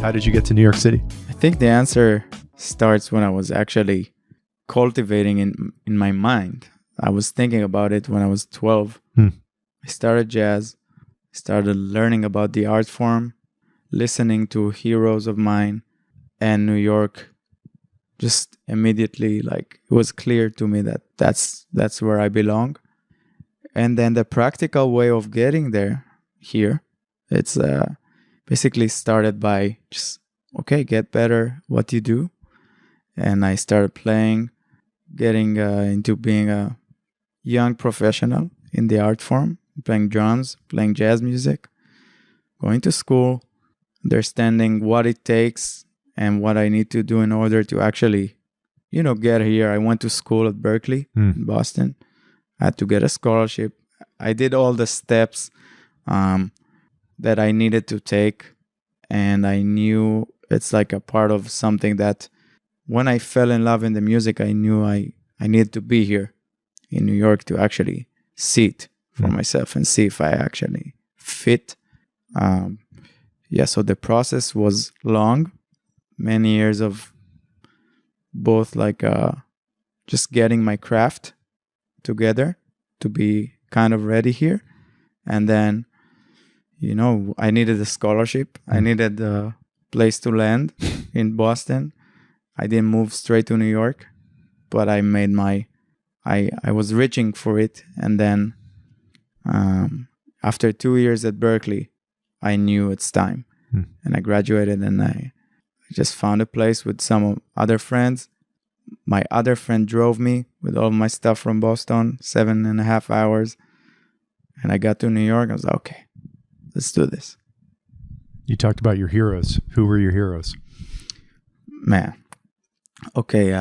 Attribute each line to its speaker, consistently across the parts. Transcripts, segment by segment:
Speaker 1: How did you get to New York City?
Speaker 2: I think the answer starts when I was actually cultivating in my mind. I was thinking about it when I was 12. I started jazz, started learning about the art form, listening to heroes of mine, and New York just immediately, like, it was clear to me that that's where I belong. And then the practical way of getting there here, it's basically started by just, okay, get better what you do. And I started playing, getting into being a young professional in the art form, playing drums, playing jazz music, going to school, understanding what it takes and what I need to do in order to actually, get here. I went to school at Berklee in Boston. I had to get a scholarship. I did all the steps that I needed to take. And I knew it's like a part of something that when I fell in love in the music, I knew I needed to be here in New York to actually see it for myself and see if I actually fit. So the process was long, many years of both like just getting my craft together to be kind of ready here. And then, I needed a scholarship. I needed a place to land in Boston. I didn't move straight to New York, but I made I was reaching for it. And then after 2 years at Berklee, I knew it's time. And I graduated and I just found a place with some other friends. My other friend drove me with all my stuff from Boston, 7.5 hours. And I got to New York. I was like, okay, let's do this.
Speaker 1: You talked about your heroes. Who were your heroes?
Speaker 2: Man. Okay.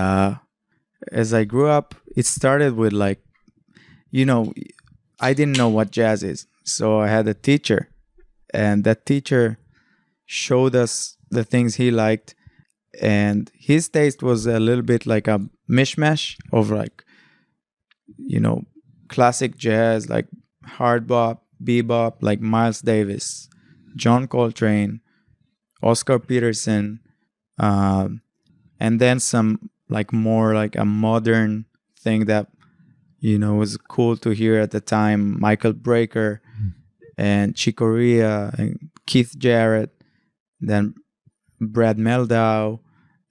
Speaker 2: As I grew up, it started with like, I didn't know what jazz is. So I had a teacher. And that teacher showed us the things he liked. And his taste was a little bit like a mishmash of like, classic jazz, like hard bop, bebop, like Miles Davis, John Coltrane, Oscar Peterson, and then some like more like a modern thing that, was cool to hear at the time, Michael Brecker and Chick Corea and Keith Jarrett, then Brad Meldau,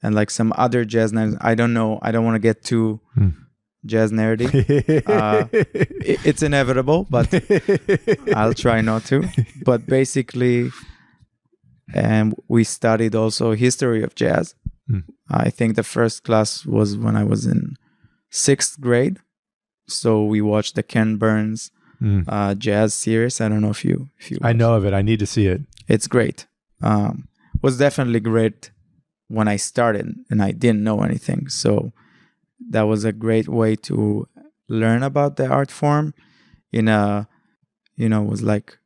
Speaker 2: and like some other jazz names. I don't know. I don't want to get too jazz nerdy. It's inevitable, but I'll try not to. But basically, and we studied also history of jazz. I think the first class was when I was in 6th grade. So we watched the Ken Burns jazz series. I don't know if you
Speaker 1: I know of it. I need to see it.
Speaker 2: It's great. Was definitely great when I started and I didn't know anything. So that was a great way to learn about the art form in a, it was like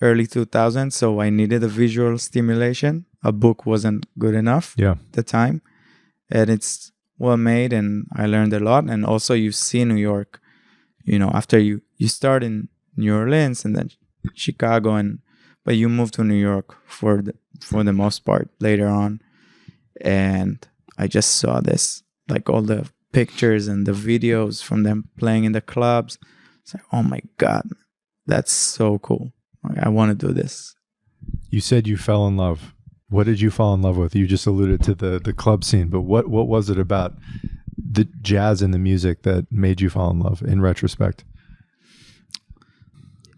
Speaker 2: early 2000s. So I needed a visual stimulation. A book wasn't good enough at the time. And it's well made and I learned a lot. And also you see New York, after you start in New Orleans and then Chicago, but you move to New York for the most part later on. And I just saw this, like all the pictures and the videos from them playing in the clubs. It's like, oh my God, that's so cool. Like, I want to do this.
Speaker 1: You said you fell in love. What did you fall in love with? You just alluded to the club scene, but what was it about the jazz and the music that made you fall in love in retrospect?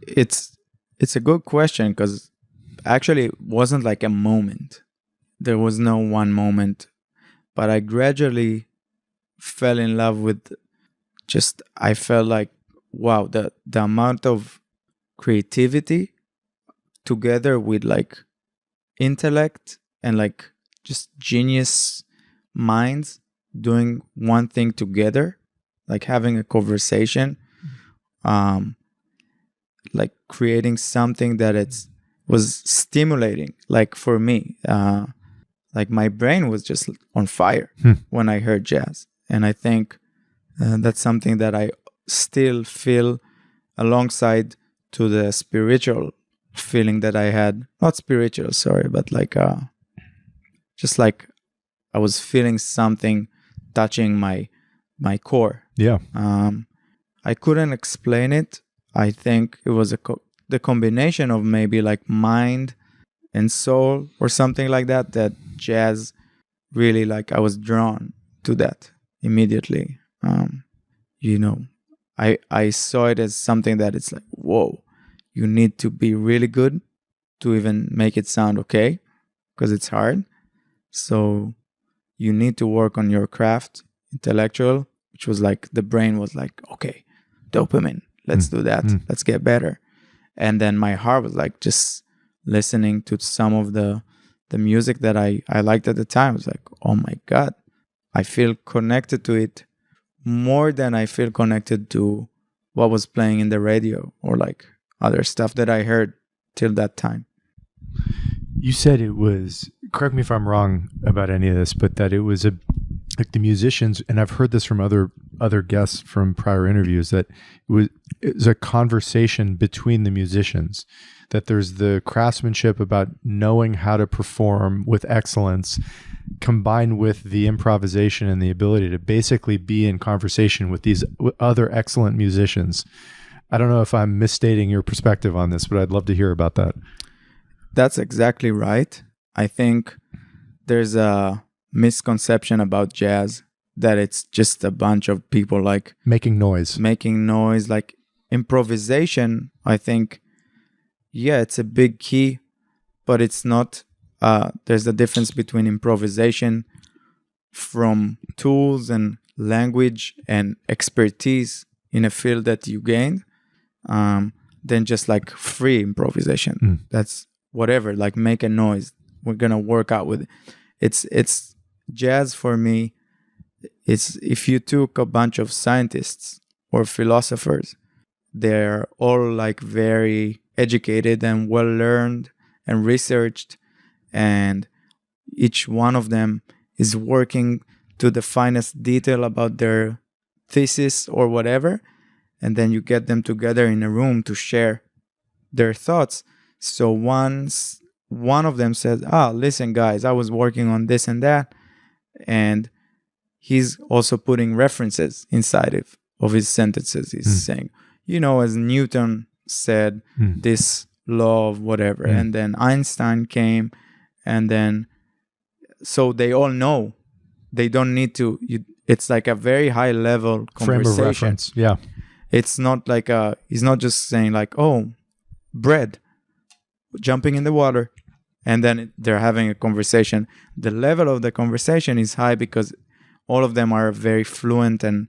Speaker 2: It's a good question because actually it wasn't like a moment. There was no one moment, but I gradually fell in love with I felt like, wow, the amount of creativity together with like intellect and like just genius minds doing one thing together, like having a conversation, like creating something that was stimulating. Like for me, like my brain was just on fire when I heard jazz. And I think that's something that I still feel alongside to the spiritual feeling that I had. Not spiritual, sorry, but like just like I was feeling something touching my core.
Speaker 1: Yeah.
Speaker 2: I couldn't explain it. I think it was the combination of maybe like mind and soul or something like that, that jazz really, like, I was drawn to that immediately. You know, I saw it as something that it's like, whoa, you need to be really good to even make it sound okay, because it's hard. So you need to work on your craft, intellectual, which was like, the brain was like, okay, dopamine, let's do that. Let's get better. And then my heart was like, just listening to some of the music that I liked at the time. I was like, oh my God, I feel connected to it more than I feel connected to what was playing in the radio or like other stuff that I heard till that time.
Speaker 1: You said it was, correct me if I'm wrong about any of this, but that it was like the musicians, and I've heard this from other guests from prior interviews, that it was a conversation between the musicians, that there's the craftsmanship about knowing how to perform with excellence, combined with the improvisation and the ability to basically be in conversation with these other excellent musicians. I don't know if I'm misstating your perspective on this, but I'd love to hear about that.
Speaker 2: That's exactly right. I think there's a misconception about jazz that it's just a bunch of people like
Speaker 1: making noise.
Speaker 2: Like improvisation, I think, yeah, it's a big key, but it's not. There's a difference between improvisation from tools and language and expertise in a field that you gained, than just like free improvisation. That's whatever, like make a noise. We're going to work out with it. It's jazz for me. It's if you took a bunch of scientists or philosophers, they're all like very educated and well learned and researched, and each one of them is working to the finest detail about their thesis or whatever, and then you get them together in a room to share their thoughts. So once one of them says, listen guys, I was working on this and that, and he's also putting references inside of his sentences. He's saying, as Newton said, this law of whatever, and then Einstein came, and then, so they all know. They don't need to, it's like a very high level conversation.
Speaker 1: Frame of reference, yeah.
Speaker 2: It's not like he's not just saying like, oh, bread, jumping in the water, and then they're having a conversation. The level of the conversation is high because all of them are very fluent and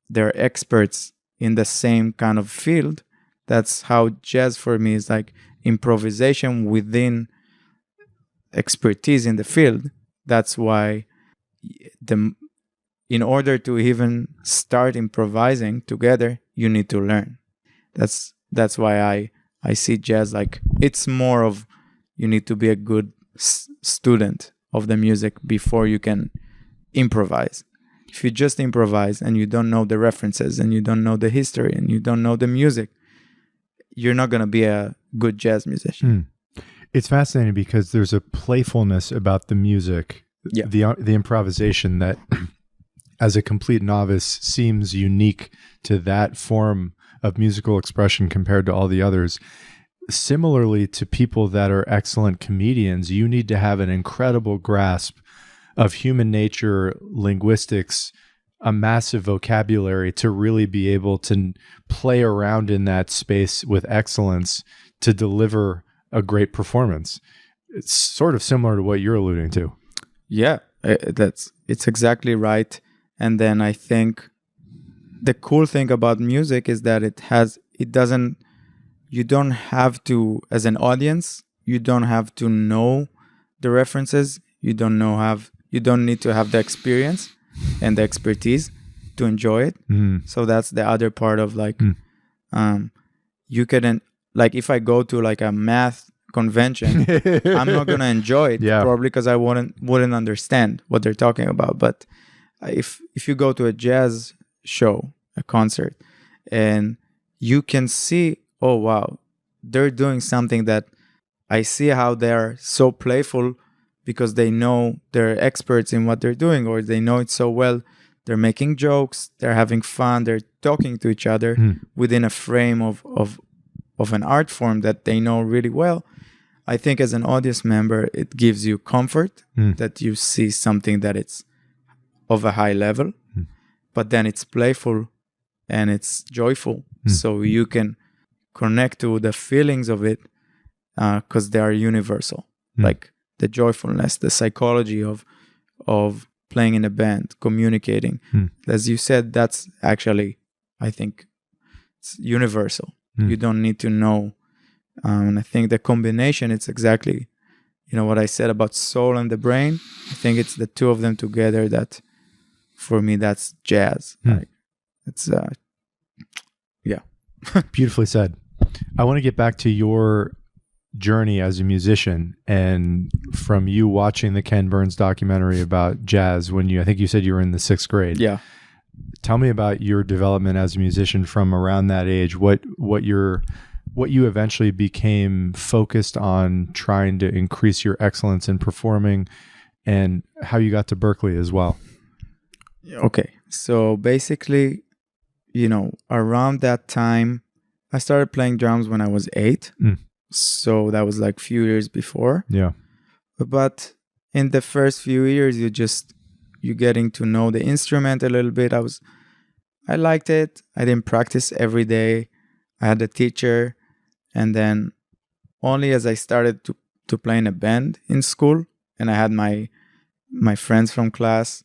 Speaker 2: they're experts in the same kind of field. That's how jazz for me is like improvisation within expertise in the field. That's why in order to even start improvising together, you need to learn. That's why I see jazz like it's more of, you need to be a good student of the music before you can improvise. If you just improvise and you don't know the references and you don't know the history and you don't know the music, you're not going to be a good jazz musician.
Speaker 1: It's fascinating because there's a playfulness about the music,
Speaker 2: Yeah.
Speaker 1: the improvisation that as a complete novice seems unique to that form of musical expression compared to all the others. Similarly to people that are excellent comedians, you need to have an incredible grasp of human nature, linguistics, a massive vocabulary to really be able to play around in that space with excellence to deliver a great performance. It's sort of similar to what you're alluding to.
Speaker 2: Yeah, it's exactly right. And then I think the cool thing about music is that you don't have to, as an audience, you don't have to know the references. You don't need to have the experience and the expertise to enjoy it. So that's the other part of like, you couldn't, like if I go to like a math convention, I'm not going to enjoy it, probably because I wouldn't understand what they're talking about. But if you go to a jazz show, a concert, and you can see, oh wow, they're doing something that I see how they're so playful because they know they're experts in what they're doing, or they know it so well. They're making jokes, they're having fun, they're talking to each other within a frame of an art form that they know really well. I think as an audience member, it gives you comfort that you see something that it's of a high level, but then it's playful and it's joyful. So you can connect to the feelings of it because they are universal. Like the joyfulness, the psychology of playing in a band, communicating. As you said, that's actually, I think, it's universal. You don't need to know. And I think the combination, it's exactly, what I said about soul and the brain. I think it's the two of them together that, for me, that's jazz. Like, it's, yeah.
Speaker 1: Beautifully said. I want to get back to your journey as a musician, and from you watching the Ken Burns documentary about jazz when I think you said you were in the 6th grade.
Speaker 2: Yeah.
Speaker 1: Tell me about your development as a musician from around that age. What you eventually became focused on trying to increase your excellence in performing, and how you got to Berklee as well.
Speaker 2: Okay. So basically, around that time, I started playing drums when I was 8. So that was like a few years before.
Speaker 1: Yeah.
Speaker 2: But in the first few years, you're getting to know the instrument a little bit. I liked it. I didn't practice every day. I had a teacher. And then only as I started to play in a band in school, and I had my friends from class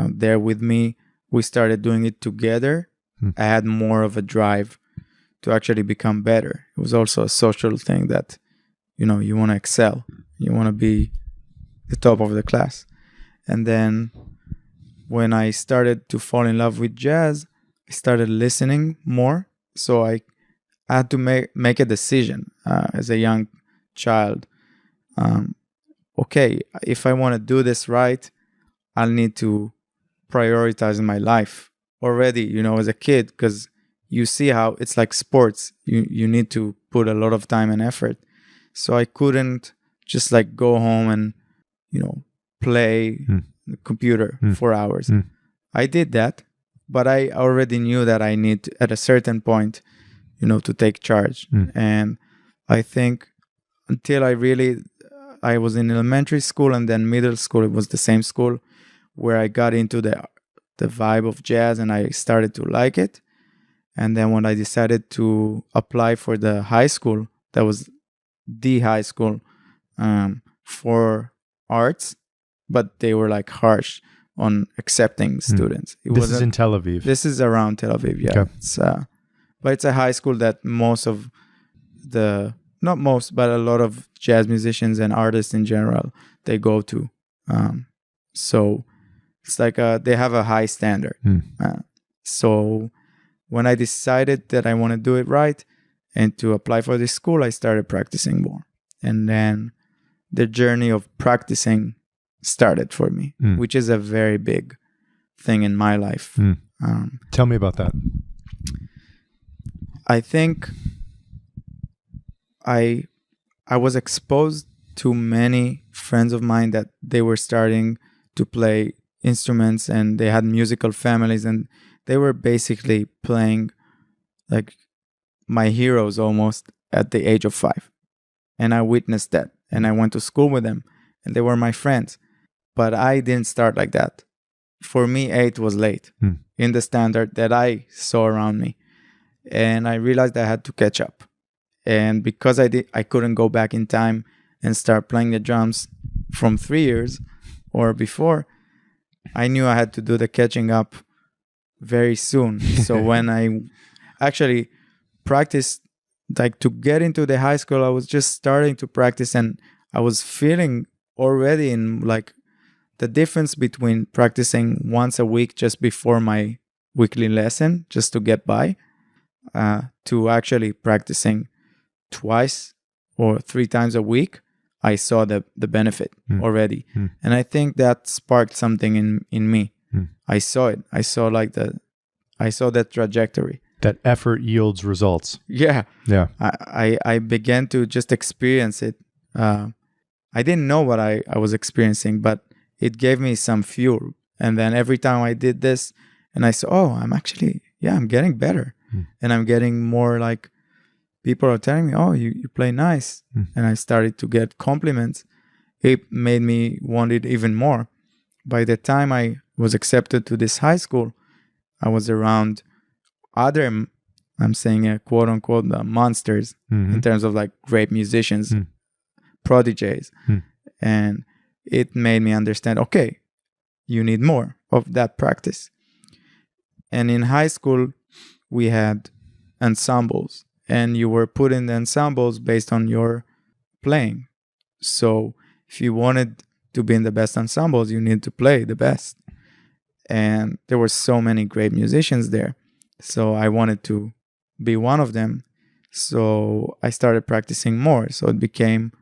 Speaker 2: there with me, we started doing it together. I had more of a drive to actually become better. It was also a social thing that, you want to excel. You want to be the top of the class. And then when I started to fall in love with jazz, I started listening more. So I had to make a decision as a young child. Okay, if I want to do this right, I'll need to prioritize my life already, as a kid, because you see how it's like sports. You need to put a lot of time and effort. So I couldn't just like go home and, play the computer for hours. I did that, but I already knew that I need to, at a certain point, to take charge. And I think until I was in elementary school and then middle school, it was the same school where I got into the vibe of jazz and I started to like it. And then when I decided to apply for the high school, that was the high school for arts, but they were like harsh on accepting students.
Speaker 1: This is in Tel Aviv.
Speaker 2: This is around Tel Aviv, yeah. Okay. But it's a high school that not most, but a lot of jazz musicians and artists in general, they go to. So it's like they have a high standard. So when I decided that I want to do it right and to apply for this school, I started practicing more. And then the journey of practicing started for me, which is a very big thing in my life.
Speaker 1: Tell me about that.
Speaker 2: I think I was exposed to many friends of mine that they were starting to play instruments and they had musical families, and they were basically playing like my heroes almost at the age of 5. And I witnessed that. And I went to school with them. And they were my friends. But I didn't start like that. For me, 8 was late in the standard that I saw around me. And I realized I had to catch up. And because I couldn't go back in time and start playing the drums from 3 years or before, I knew I had to do the catching up very soon. So when I actually practiced, like to get into the high school, I was just starting to practice, and I was feeling already in like the difference between practicing once a week just before my weekly lesson, just to get by, to actually practicing twice or 3 times a week. I saw the benefit already. And I think that sparked something in me. I saw it. I saw that trajectory.
Speaker 1: That effort yields results.
Speaker 2: Yeah.
Speaker 1: Yeah.
Speaker 2: I began to just experience it. I I didn't know what I was experiencing, but it gave me some fuel. And then every time I did this and I saw, oh, I'm getting better. And I'm getting more like, people are telling me, oh, you play nice. And I started to get compliments. It made me want it even more. By the time I was accepted to this high school, I was around other, I'm saying quote unquote, monsters in terms of like great musicians, prodigies. And it made me understand, okay, you need more of that practice. And in high school, we had ensembles, and you were put in the ensembles based on your playing. So if you wanted to be in the best ensembles, you need to play the best. And there were so many great musicians there. So I wanted to be one of them. So I started practicing more. So it became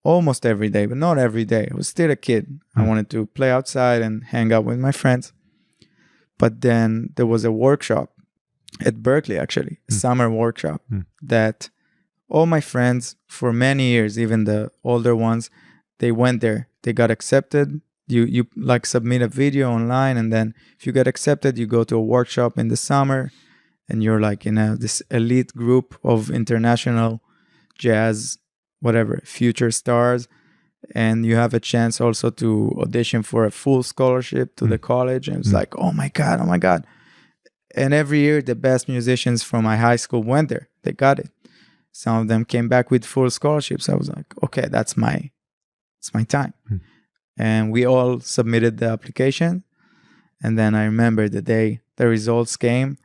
Speaker 2: almost every day, but not every day. I was still a kid. I wanted to play outside and hang out with my friends. But then there was a workshop at Berklee, actually, a summer workshop that all my friends for many years, even the older ones, they went there. They got accepted. You like submit a video online, and then if you get accepted, you go to a workshop in the summer, and you're like in this elite group of international jazz, whatever, future stars, and you have a chance also to audition for a full scholarship to the college. And it's like, oh my God. And every year, the best musicians from my high school went there. They got it. Some of them came back with full scholarships. I was like, okay, it's my time. And we all submitted the application. And then I remember the day the results came,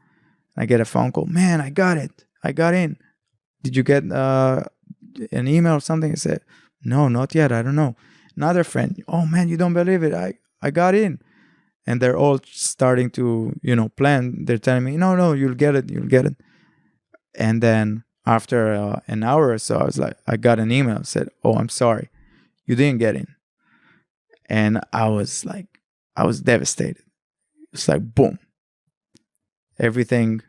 Speaker 2: I get a phone call. Man, I got it. I got in. Did you get an email or something? I said, no, not yet. I don't know. Another friend, oh man, you don't believe it. I got in. And they're all starting to, plan. They're telling me, no, you'll get it. And then after an hour or so, I got an email. Said, oh, I'm sorry. You didn't get in. And I was devastated. It's like, boom. Everything,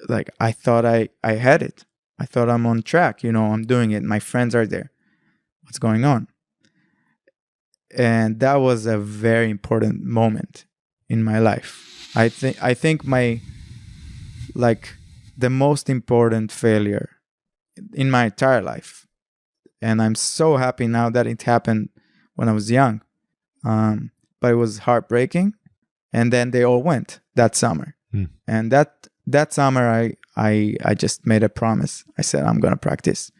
Speaker 2: like I thought I had it. I thought I'm on track. I'm doing it. My friends are there. What's going on? And that was a very important moment in my life. I think my, like, the most important failure in my entire life. And I'm so happy now that it happened when I was young. But it was heartbreaking. And then they all went that summer. And that summer, I just made a promise. I said, I'm going to practice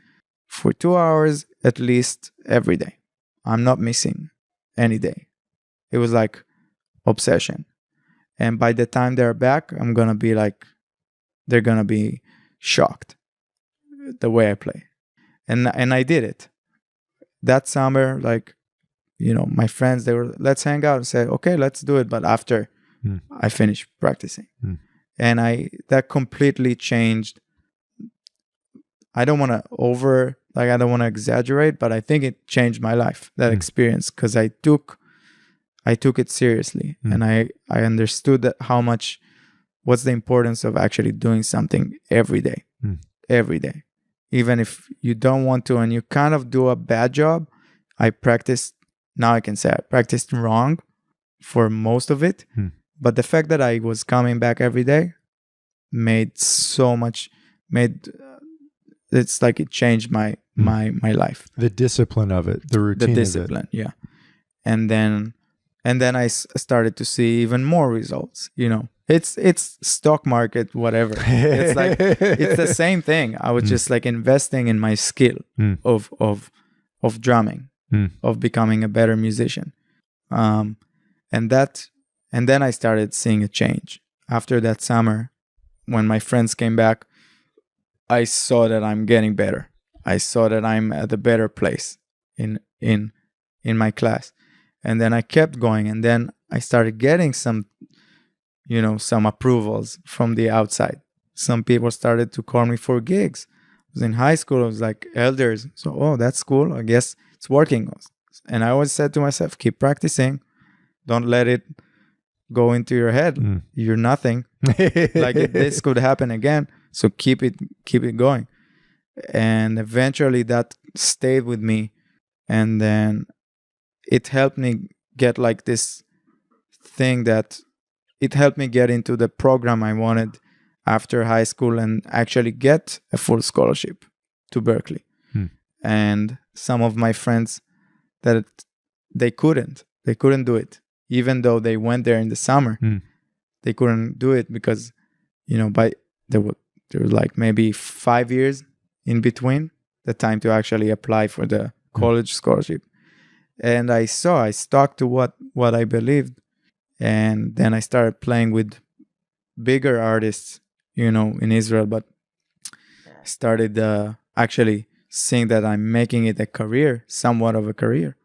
Speaker 2: for 2 hours at least every day. I'm not missing any day. It was like obsession. And by the time they're back, I'm going to be like, they're going to be shocked the way I play. And I did it. That summer, like, my friends, they were, let's hang out. I said, okay, let's do it. But after I finished practicing. And that completely changed. I don't want to exaggerate, but I think it changed my life, that experience, because I took it seriously. And I understood that what's the importance of actually doing something every day, even if you don't want to, and you kind of do a bad job. Now I can say I practiced wrong for most of it. But the fact that I was coming back every day it's like it changed my life.
Speaker 1: The discipline of it, the routine of it.
Speaker 2: The discipline, yeah. And then I started to see even more results. It's stock market, whatever. It's like, it's the same thing. I was just like investing in my skill of drumming, of becoming a better musician. And then I started seeing a change. After that summer, when my friends came back, I saw that I'm getting better. I saw that I'm at a better place in my class. And then I kept going. And then I started getting some approvals from the outside. Some people started to call me for gigs. I was in high school. I was like elders. So, oh, that's cool. I guess it's working. And I always said to myself, keep practicing. Don't let it go into your head. You're nothing. Like this could happen again. So keep it going. And eventually that stayed with me And then it helped me get like this thing that it helped me get into the program I wanted after high school and actually get a full scholarship to Berklee. And some of my friends that they couldn't do it, even though they went there in the summer. They couldn't do it because, there were like maybe 5 years in between the time to actually apply for the college scholarship. And I stuck to what I believed. And then I started playing with bigger artists, in Israel, but started actually seeing that I'm making it a career, somewhat of a career.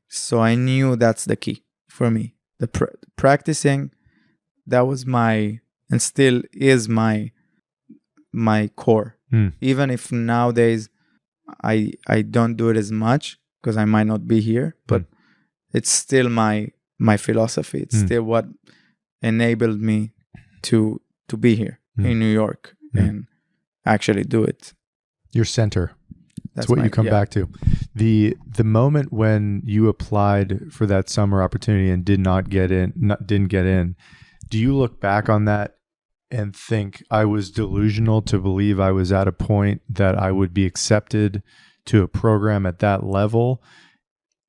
Speaker 2: So I knew that's the key for me. The practicing, that was and still is my core. Even if nowadays I don't do it as much because I might not be here, but it's still my philosophy. It's still what enabled me to be here in New York and actually do it.
Speaker 1: Your center. That's what you come back to. The moment when you applied for that summer opportunity and didn't get in, do you look back on that and think I was delusional to believe I was at a point that I would be accepted to a program at that level?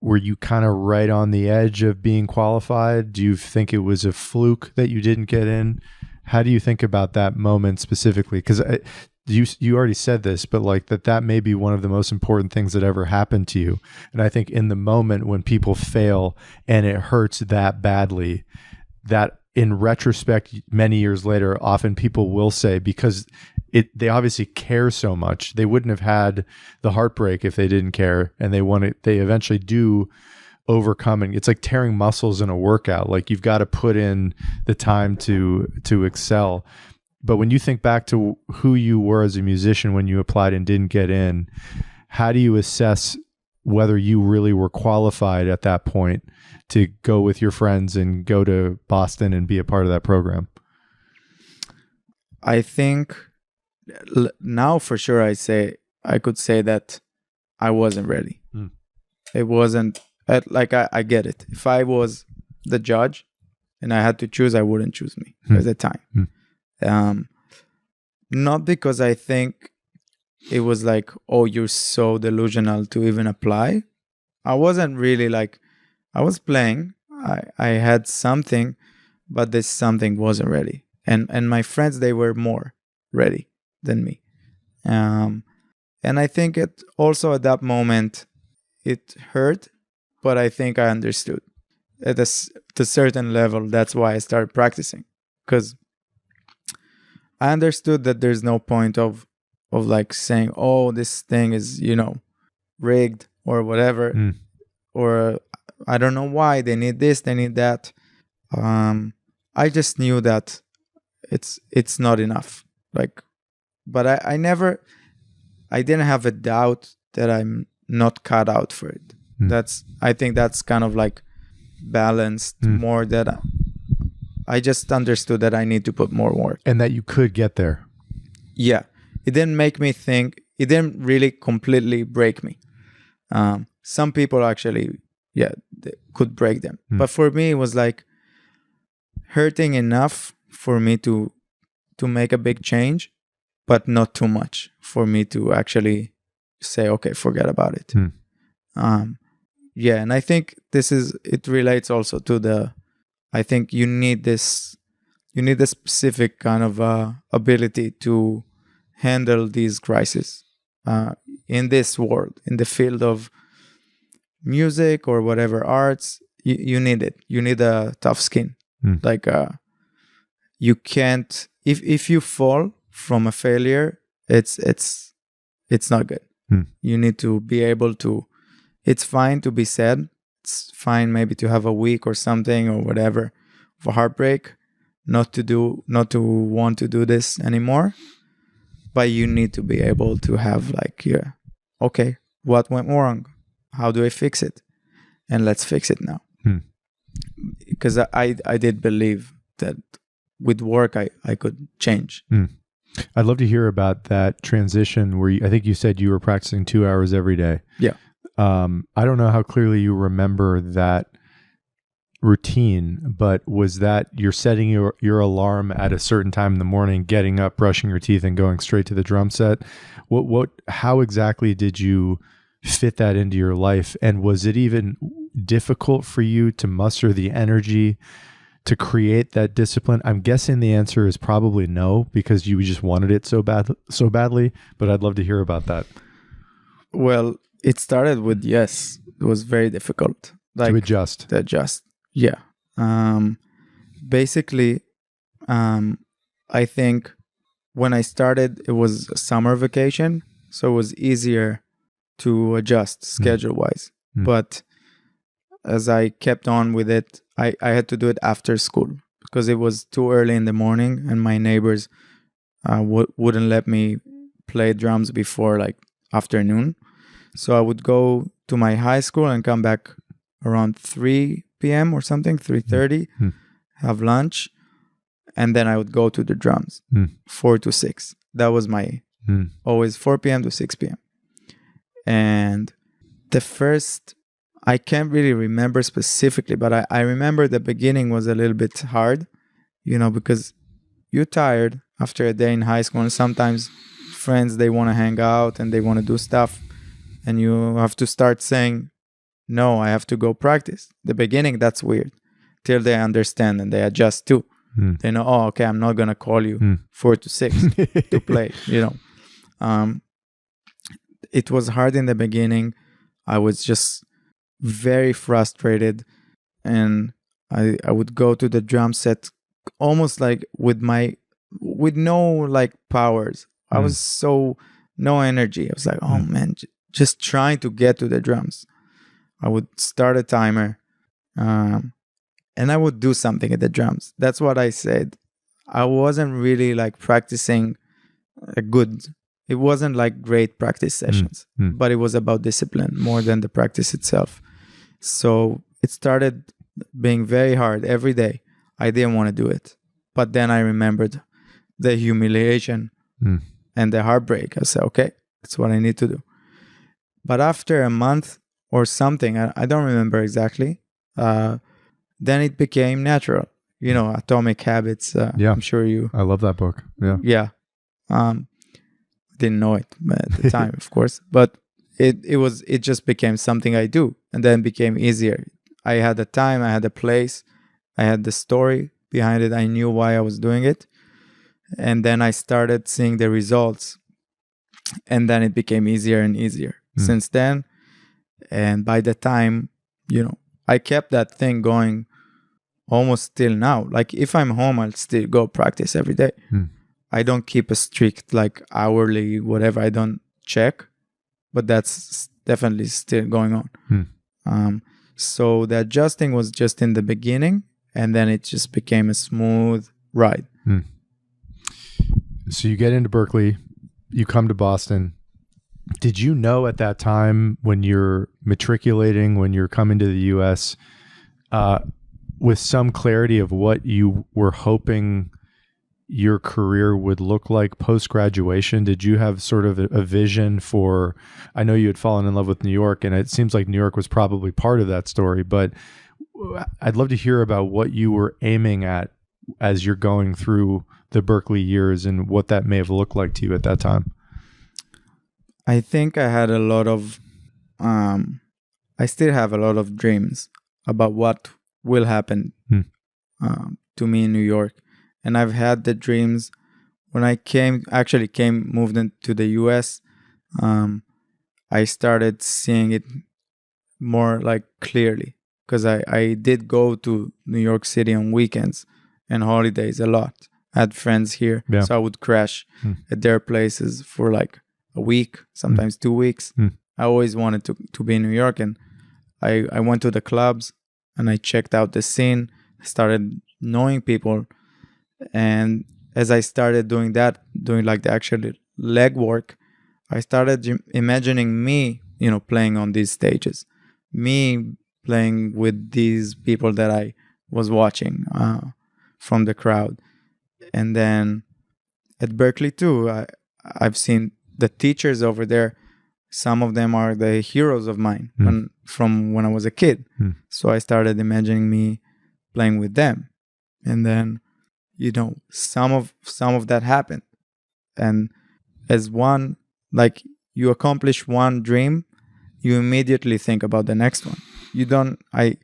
Speaker 1: Were you kind of right on the edge of being qualified? Do you think it was a fluke that you didn't get in? How do you think about that moment specifically? Because you already said this, but like that may be one of the most important things that ever happened to you. And I think in the moment when people fail and it hurts that badly, that in retrospect, many years later, often people will say, because they obviously care so much, they wouldn't have had the heartbreak if they didn't care, and they eventually do overcome. And it's like tearing muscles in a workout. Like you've got to put in the time to excel. But when you think back to who you were as a musician when you applied and didn't get in, how do you assess whether you really were qualified at that point to go with your friends and go to Boston and be a part of that program?
Speaker 2: I think now for sure I could say that I wasn't ready. It wasn't like I get it. If I was the judge and I had to choose, I wouldn't choose me at the time. Not because I think it was like, oh, you're so delusional to even apply. I wasn't really like, I was playing. I had something, but this something wasn't ready. And my friends, they were more ready than me. And I think it also at that moment, it hurt, but I think I understood at a certain level. That's why I started practicing, because I understood that there's no point of like saying, oh, this thing is, rigged or whatever, or I don't know why they need this, they need that. I just knew that it's not enough. Like, but I didn't have a doubt that I'm not cut out for it. I think that's kind of like balanced more, that I just understood that I need to put more work.
Speaker 1: And that you could get there.
Speaker 2: Yeah. It didn't make me think, it didn't really completely break me. Some people actually, they could break them. But for me, it was like hurting enough for me to make a big change, but not too much for me to actually say, okay, forget about it. And I think it relates also to I think you need a specific kind of ability to handle these crises in this world, in the field of music or whatever arts. You need it. You need a tough skin. Like you can't, if you fall from a failure, it's not good. You need to be able to. It's fine to be sad. It's fine maybe to have a week or something or whatever of a heartbreak, not to want to do this anymore. But you need to be able to have like, okay, what went wrong? How do I fix it? And let's fix it now. Because I did believe that with work I could change.
Speaker 1: I'd love to hear about that transition where I think you said you were practicing 2 hours every day.
Speaker 2: Yeah.
Speaker 1: I don't know how clearly you remember that routine, but was that you're setting your alarm at a certain time in the morning, getting up, brushing your teeth, and going straight to the drum set? How exactly did you fit that into your life? And was it even difficult for you to muster the energy to create that discipline? I'm guessing the answer is probably no, because you just wanted it so badly, but I'd love to hear about that.
Speaker 2: Well, it started with yes. It was very difficult.
Speaker 1: To adjust.
Speaker 2: Yeah. Basically, I think when I started, it was a summer vacation, so it was easier to adjust schedule-wise. But as I kept on with it, I had to do it after school because it was too early in the morning, and my neighbors wouldn't let me play drums before like afternoon. So I would go to my high school and come back around 3 p.m. or something, 3:30, have lunch, and then I would go to the drums, 4 to 6. That was my always 4 p.m. to 6 p.m. And the first, I can't really remember specifically, but I remember the beginning was a little bit hard, because you're tired after a day in high school, and sometimes friends, they want to hang out and they want to do stuff, and you have to start saying, no, I have to go practice. The beginning, that's weird, till they understand and they adjust too. They know, oh, okay, I'm not going to call you 4 to 6 to play, It was hard in the beginning. I was just very frustrated, and I would go to the drum set almost like with no like powers. I was no energy. I was like, oh man, just trying to get to the drums. I would start a timer, and I would do something at the drums. That's what I said. I wasn't really like practicing it wasn't like great practice sessions, but it was about discipline more than the practice itself. So it started being very hard every day. I didn't want to do it. But then I remembered the humiliation and the heartbreak. I said, okay, that's what I need to do. But after a month or something, I don't remember exactly, then it became natural. Atomic Habits. I'm sure
Speaker 1: I love that book. Yeah.
Speaker 2: Yeah. Didn't know it at the time, of course, but it just became something I do, and then became easier. I had a time, I had a place, I had the story behind it. I knew why I was doing it, and then I started seeing the results, and then it became easier and easier since then. And by the time, I kept that thing going almost till now. Like if I'm home, I'll still go practice every day. I don't keep a strict like hourly whatever. I don't check, but that's definitely still going on. So the adjusting was just in the beginning, and then it just became a smooth ride.
Speaker 1: So you get into Berklee, you come to Boston. Did you know at that time when you're matriculating, when you're coming to the U.S., with some clarity of what you were hoping your career would look like post-graduation? Did you have sort of a vision for, I know you had fallen in love with New York, and it seems like New York was probably part of that story, but I'd love to hear about what you were aiming at as you're going through the Berklee years and what that may have looked like to you at that time.
Speaker 2: I think I had a lot of, I still have a lot of dreams about what will happen to me in New York. And I've had the dreams when I moved into the US. I started seeing it more like clearly, because I did go to New York City on weekends and holidays a lot. I had friends here, so I would crash at their places for like a week, sometimes 2 weeks. I always wanted to be in New York, and I went to the clubs and I checked out the scene. I started knowing people. And as I started doing like the actual legwork, I started imagining me, playing on these stages, me playing with these people that I was watching from the crowd. And then at Berklee too, I've seen the teachers over there some of them are the heroes of mine from when I was a kid. So I started imagining me playing with them. And then, some of that happened. And as one, like, you accomplish one dream, you immediately think about the next one. I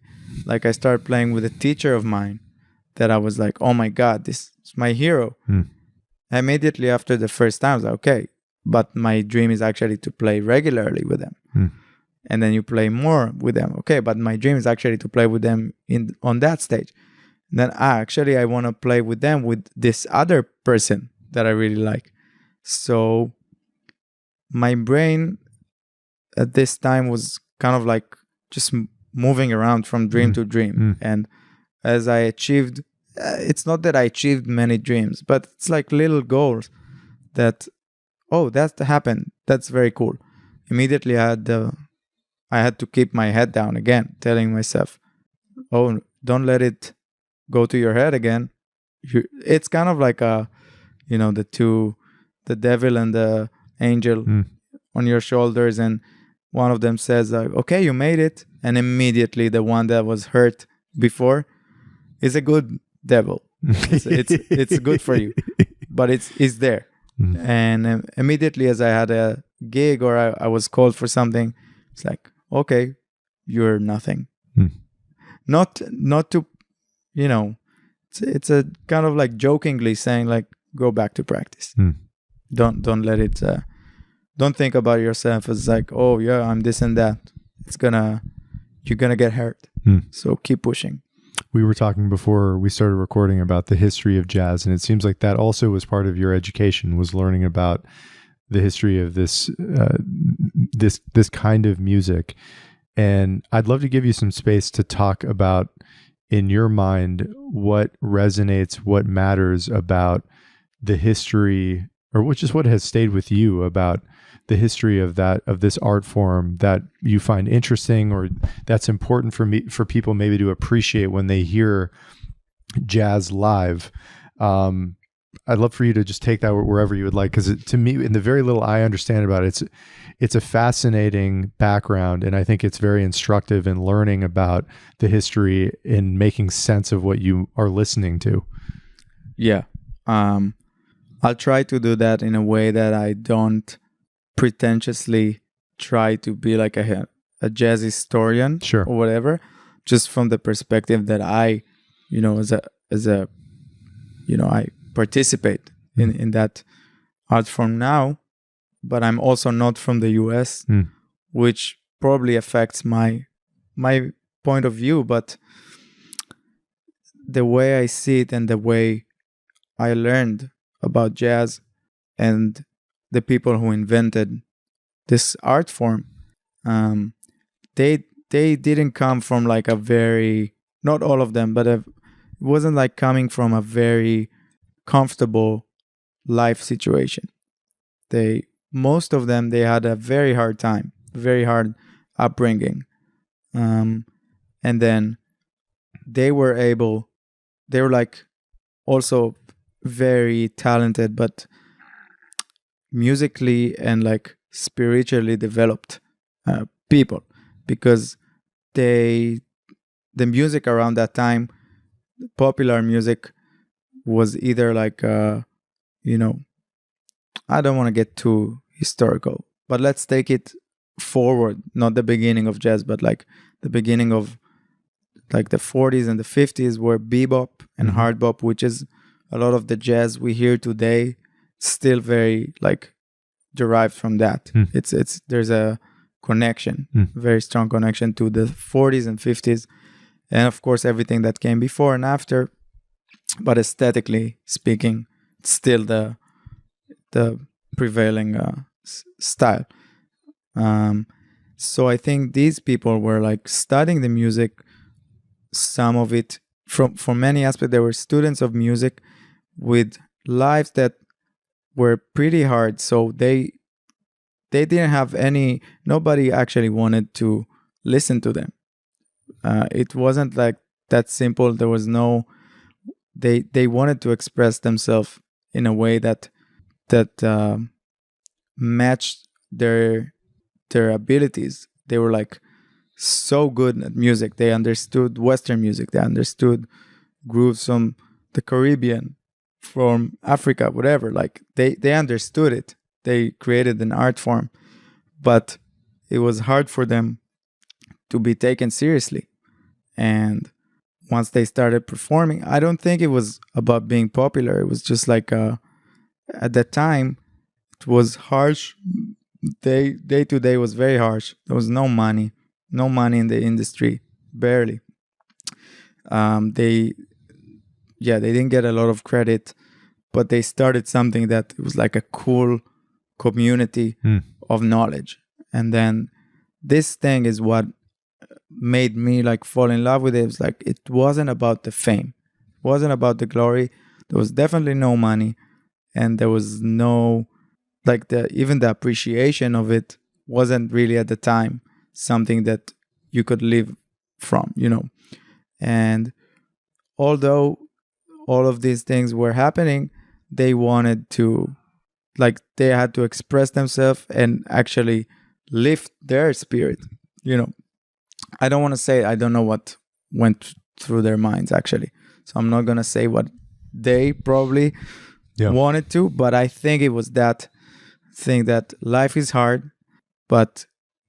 Speaker 2: started playing with a teacher of mine that I was like, oh my God, this is my hero. Immediately after the first time, I was like, okay, but my dream is actually to play regularly with them. And then you play more with them. Okay, but my dream is actually to play with them on that stage. And then I want to play with them with this other person that I really like. So my brain at this time was kind of like just moving around from dream to dream. And as I achieved, it's not that I achieved many dreams, but it's like little goals that, that happened. That's very cool. Immediately I had to keep my head down again, telling myself, don't let it go to your head again. It's kind of like the devil and the angel on your shoulders, and one of them says like, okay, you made it, and immediately the one that was hurt before is a good devil. It's good for you, but it's there. And immediately as I had a gig or I was called for something, it's like, okay, you're nothing. Not to, it's a kind of like jokingly saying like, go back to practice. Don't let it, don't think about yourself as like, oh yeah, I'm this and that. You're gonna get hurt. So keep pushing.
Speaker 1: We were talking before we started recording about the history of jazz, and it seems like that also was part of your education, was learning about the history of this kind of music. And I'd love to give you some space to talk about, in your mind, what resonates, what matters about the history, or which is what has stayed with you about the history of this art form that you find interesting, or that's important for people maybe to appreciate when they hear jazz live. I'd love for you to just take that wherever you would like, because to me, in the very little I understand about it, it's a fascinating background, and I think it's very instructive in learning about the history and making sense of what you are listening to.
Speaker 2: Yeah. I'll try to do that in a way that I don't pretentiously try to be like a jazz historian,
Speaker 1: sure,
Speaker 2: or whatever, just from the perspective that I, I participate in that art form now, but I'm also not from the US, which probably affects my point of view, but the way I see it and the way I learned about jazz and the people who invented this art form, they didn't come from like a very, not all of them, but it wasn't like coming from a very comfortable life situation. Most of them, they had a very hard time, very hard upbringing. And then they were like also very talented, but musically and like spiritually developed people, because the music around that time, popular music, was either like I don't want to get too historical, but let's take it forward, not the beginning of jazz, but like the beginning of like the 40s and the 50s, were bebop and hard bop, which is a lot of the jazz we hear today, still very like derived from that. There's a connection, very strong connection to the 40s and 50s, and of course everything that came before and after. But aesthetically speaking, it's still the prevailing style. So I think these people were like studying the music, some of it from many aspects. They were students of music with lives that were pretty hard. So they didn't have nobody actually wanted to listen to them. It wasn't like that simple. There was no, they wanted to express themselves in a way that matched their their abilities. They were like so good at music. They understood Western music. They understood grooves from the Caribbean, from Africa, whatever. Like they understood it. They created an art form, but it was hard for them to be taken seriously. And once they started performing, I don't think it was about being popular. It was just like at that time, it was harsh. Day to day was very harsh. There was no money in the industry, barely. They didn't get a lot of credit, but they started something that was like a cool community of knowledge. And then this thing is what made me like fall in love with it. It was like, it wasn't about the fame, it wasn't about the glory. There was definitely no money, and there was no like even the appreciation of it wasn't really at the time something that you could live from, And although all of these things were happening, they wanted to, like, they had to express themselves and actually lift their spirit, I don't want to say, I don't know what went through their minds actually. So I'm not going to say what they probably wanted to, but I think it was that thing that life is hard, but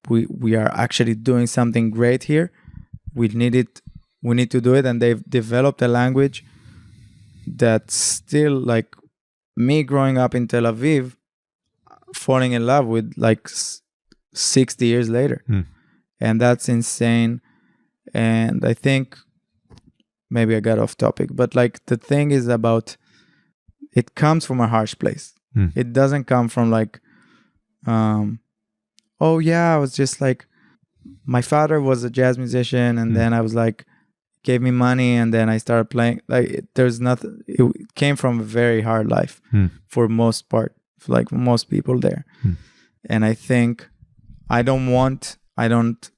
Speaker 2: we are actually doing something great here. We need to do it. And they've developed a language that's still, like, me growing up in Tel Aviv, falling in love with like 60 years later. And that's insane. And I think maybe I got off topic, but like the thing is about, it comes from a harsh place. It doesn't come from like, oh yeah, I was just like, my father was a jazz musician, and then I was like, gave me money, and then I started playing. Like, there's nothing. It came from a very hard life for most part, like most people there. And I think I don't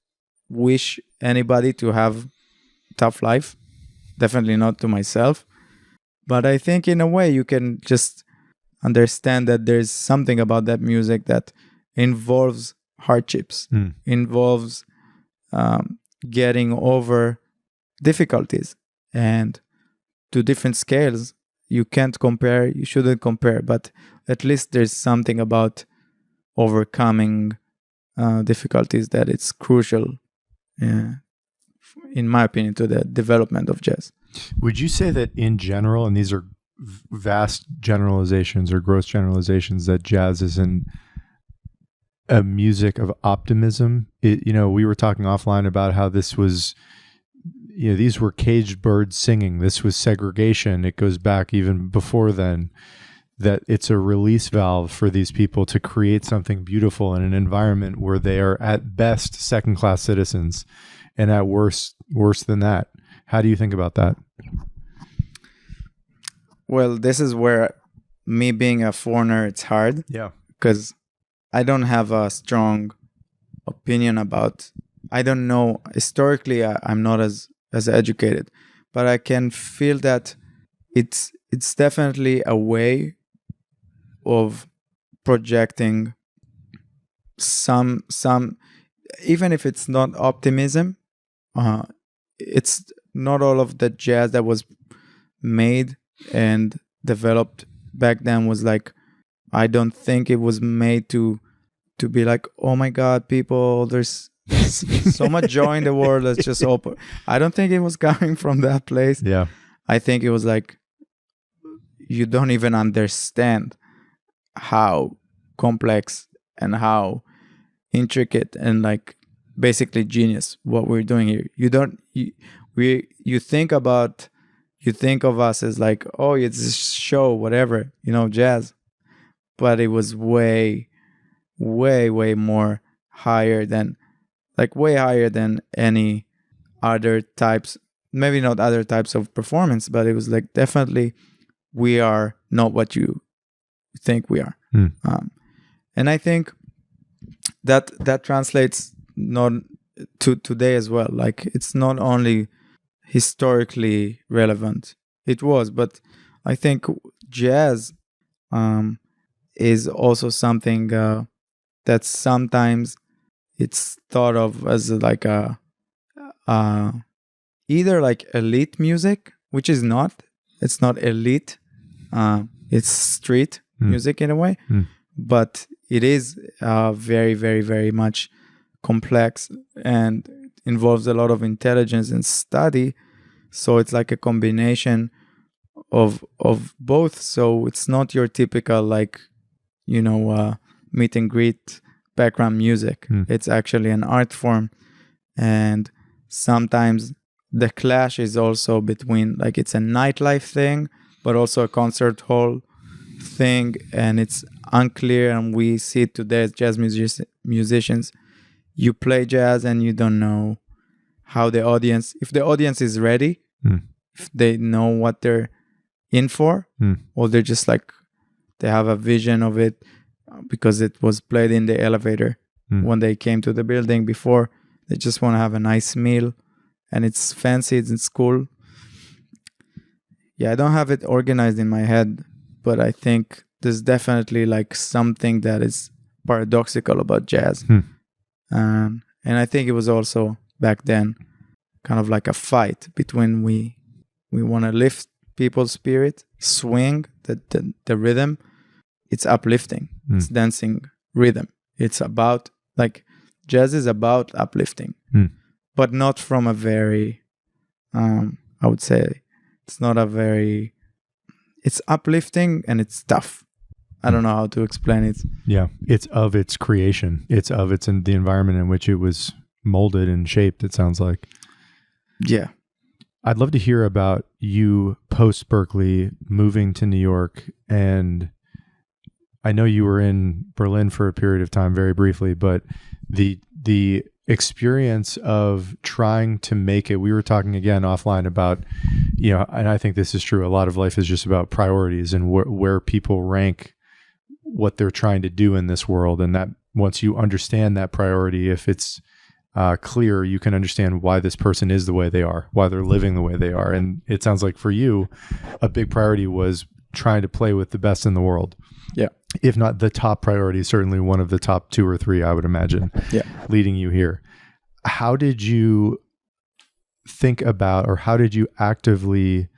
Speaker 2: wish anybody to have tough life. Definitely not to myself. But I think in a way you can just understand that there's something about that music that involves hardships, involves getting over difficulties, and to different scales. You can't compare, you shouldn't compare, but at least there's something about overcoming difficulties that it's crucial, in my opinion, to the development of jazz.
Speaker 1: Would you say that in general, and these are vast generalizations or gross generalizations, that jazz is a music of optimism? We were talking offline about how this was, these were caged birds singing. This was segregation. It goes back even before then. That it's a release valve for these people to create something beautiful in an environment where they are at best second-class citizens, and at worst, worse than that. How do you think about that?
Speaker 2: Well, this is where me being a foreigner, it's hard.
Speaker 1: Yeah.
Speaker 2: Because I don't have a strong opinion about, I don't know, historically, I'm not as educated, but I can feel that it's definitely a way of projecting some, even if it's not optimism, it's not all of the jazz that was made and developed back then was like, I don't think it was made to be like, oh my God, people, there's so much joy in the world, let's just open. I don't think it was coming from that place.
Speaker 1: Yeah.
Speaker 2: I think it was like, you don't even understand how complex and how intricate and like basically genius what we're doing here. You think of us as like, oh, it's a show, whatever, jazz. But it was way, way, way more higher than any other types, maybe not other types of performance, but it was like, definitely we are not what you think we are. And I think that translates not to today as well. Like, it's not only historically relevant, it was, but I think jazz is also something that sometimes it's thought of as like a either like elite music, which is not. It's not elite. It's street music in a way, but it is very, very, very much complex and involves a lot of intelligence and study. So it's like a combination of both. So it's not your typical like, meet and greet background music. It's actually an art form, and sometimes the clash is also between like it's a nightlife thing, but also a concert hall thing, and it's unclear. And we see it today as jazz musicians. You play jazz and you don't know how if the audience is ready, if they know what they're in for, or they're just like, they have a vision of it because it was played in the elevator when they came to the building before. They just want to have a nice meal and it's fancy, it's cool. Yeah, I don't have it organized in my head, but I think there's definitely like something that is paradoxical about jazz. And I think it was also back then kind of like a fight between we want to lift people's spirit, swing, the rhythm. It's uplifting. It's dancing rhythm. It's about like jazz is about uplifting, but not from a very, I would say it's not a very, it's uplifting and it's tough. I don't know how to explain it.
Speaker 1: Yeah. It's of its creation. It's in the environment in which it was molded and shaped, it sounds like.
Speaker 2: Yeah.
Speaker 1: I'd love to hear about you post Berklee moving to New York. And I know you were in Berlin for a period of time, very briefly, but the experience of trying to make it, we were talking again offline about, and I think this is true. A lot of life is just about priorities and where people rank what they're trying to do in this world. And that once you understand that priority, if it's clear, you can understand why this person is the way they are, why they're living the way they are. And it sounds like for you, a big priority was trying to play with the best in the world.
Speaker 2: Yeah.
Speaker 1: If not the top priority, certainly one of the top 2 or 3, I would imagine, leading you here. How did you think about, or how did you actively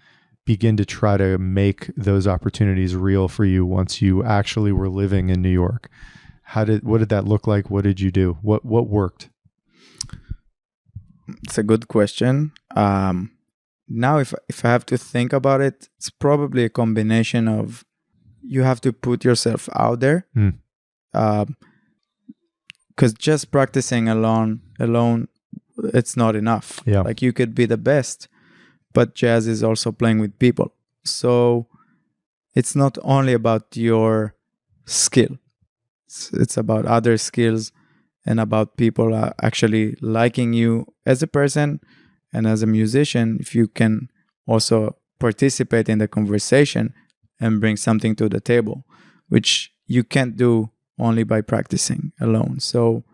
Speaker 1: begin to try to make those opportunities real for you once you actually were living in New York? What did that look like? What did you do? What worked?
Speaker 2: It's a good question. Now, if I have to think about it, it's probably a combination of you have to put yourself out there. Because just practicing alone, it's not enough.
Speaker 1: Yeah.
Speaker 2: Like you could be the best, but jazz is also playing with people. So it's not only about your skill. It's about other skills and about people actually liking you as a person and as a musician. If you can also participate in the conversation and bring something to the table, which you can't do only by practicing alone. So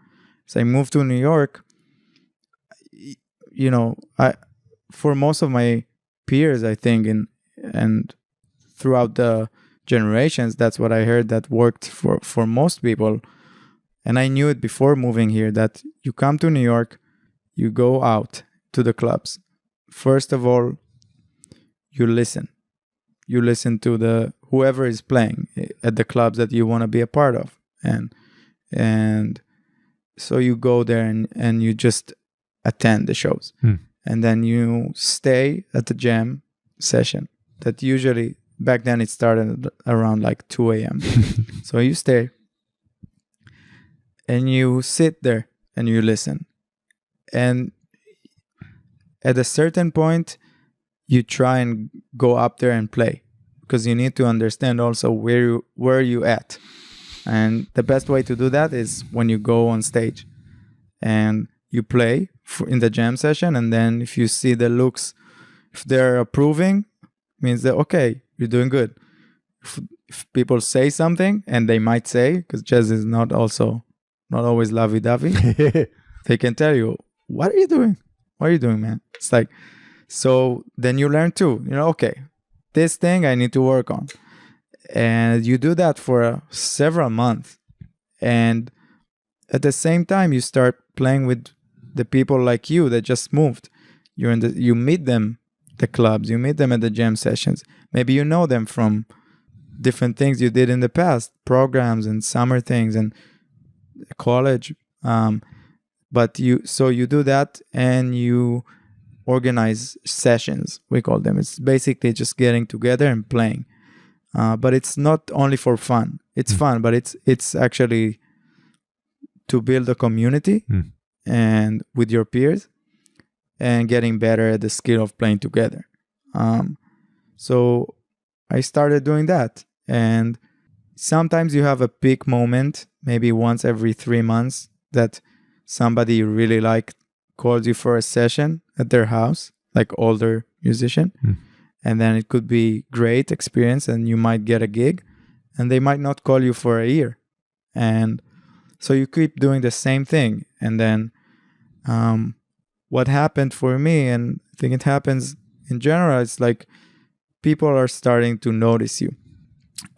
Speaker 2: as I moved to New York, for most of my peers, I think, and throughout the generations, that's what I heard that worked for most people. And I knew it before moving here, that you come to New York, you go out to the clubs. First of all, you listen. You listen to whoever is playing at the clubs that you want to be a part of. And so you go there and you just attend the shows. And then you stay at the jam session that usually, back then it started around like 2 a.m. So you stay and you sit there and you listen. And at a certain point, you try and go up there and play, because you need to understand also where you at. And the best way to do that is when you go on stage and you play in the jam session. And then if you see the looks, if they're approving, means that, okay, you're doing good. If people say something, and they might say, because jazz is not always lovey-dovey, they can tell you, what are you doing? What are you doing, man? It's like, so then you learn too, okay, this thing I need to work on. And you do that for several months. And at the same time, you start playing with the people like you that just moved. You meet them at the clubs, you meet them at the jam sessions. Maybe you know them from different things you did in the past, programs and summer things and college. But you do that and you organize sessions, we call them. It's basically just getting together and playing. But it's not only for fun. It's fun, but it's actually to build a community and with your peers and getting better at the skill of playing together. So I started doing that. And sometimes you have a peak moment, maybe once every 3 months, that somebody you really like calls you for a session at their house, like older musician. And then it could be great experience and you might get a gig and they might not call you for a year. And so you keep doing the same thing. And then what happened for me, and I think it happens in general, it's like people are starting to notice you.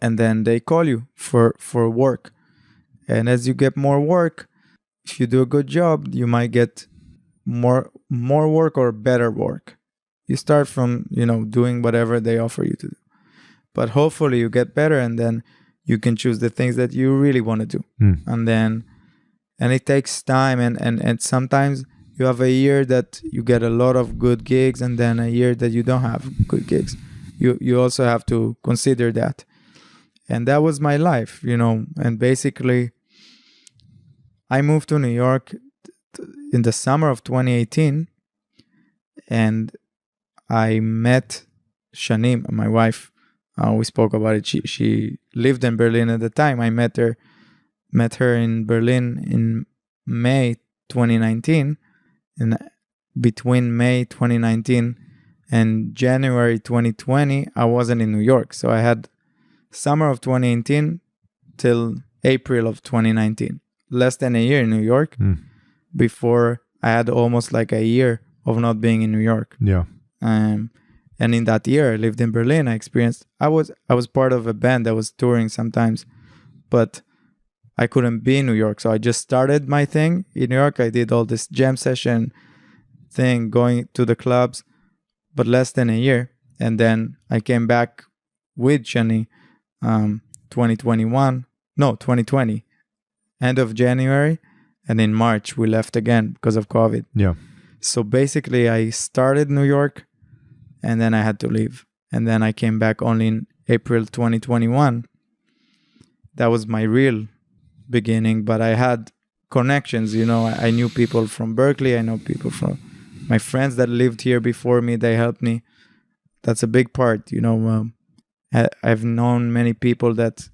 Speaker 2: And then they call you for work. And as you get more work, if you do a good job, you might get more work or better work. You start from, doing whatever they offer you to do. But hopefully you get better and then you can choose the things that you really want to do. And it takes time and sometimes you have a year that you get a lot of good gigs and then a year that you don't have good gigs. You also have to consider that. And that was my life, and basically I moved to New York in the summer of 2018 and I met Shani, my wife. We spoke about it. She lived in Berlin at the time. I met her in Berlin in May 2019. And between May 2019 and January 2020, I wasn't in New York. So I had summer of 2018 till April of 2019. Less than a year in New York before I had almost like a year of not being in New York.
Speaker 1: Yeah.
Speaker 2: And in that year, I lived in Berlin. I was part of a band that was touring sometimes, but I couldn't be in New York. So I just started my thing in New York. I did all this jam session thing, going to the clubs, but less than a year. And then I came back with Shani 2020, end of January. And in March, we left again because of COVID.
Speaker 1: Yeah.
Speaker 2: So basically, I started New York and then I had to leave. And then I came back only in April 2021. That was my real beginning, but I had connections. I knew people from Berklee. I know people from my friends that lived here before me. They helped me. That's a big part. I've known many people that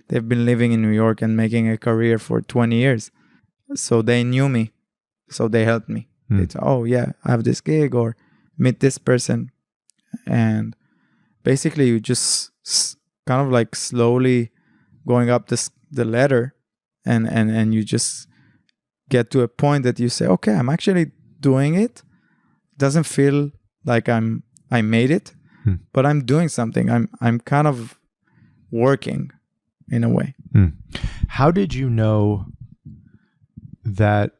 Speaker 2: they've been living in New York and making a career for 20 years. So they knew me. So they helped me. They said, oh yeah, I have this gig, or meet this person. And basically you just kind of like slowly going up the ladder and you just get to a point that you say, okay, I'm actually doing it. It doesn't feel like I made it, but I'm doing something. I'm kind of working in a way.
Speaker 1: How did you know that,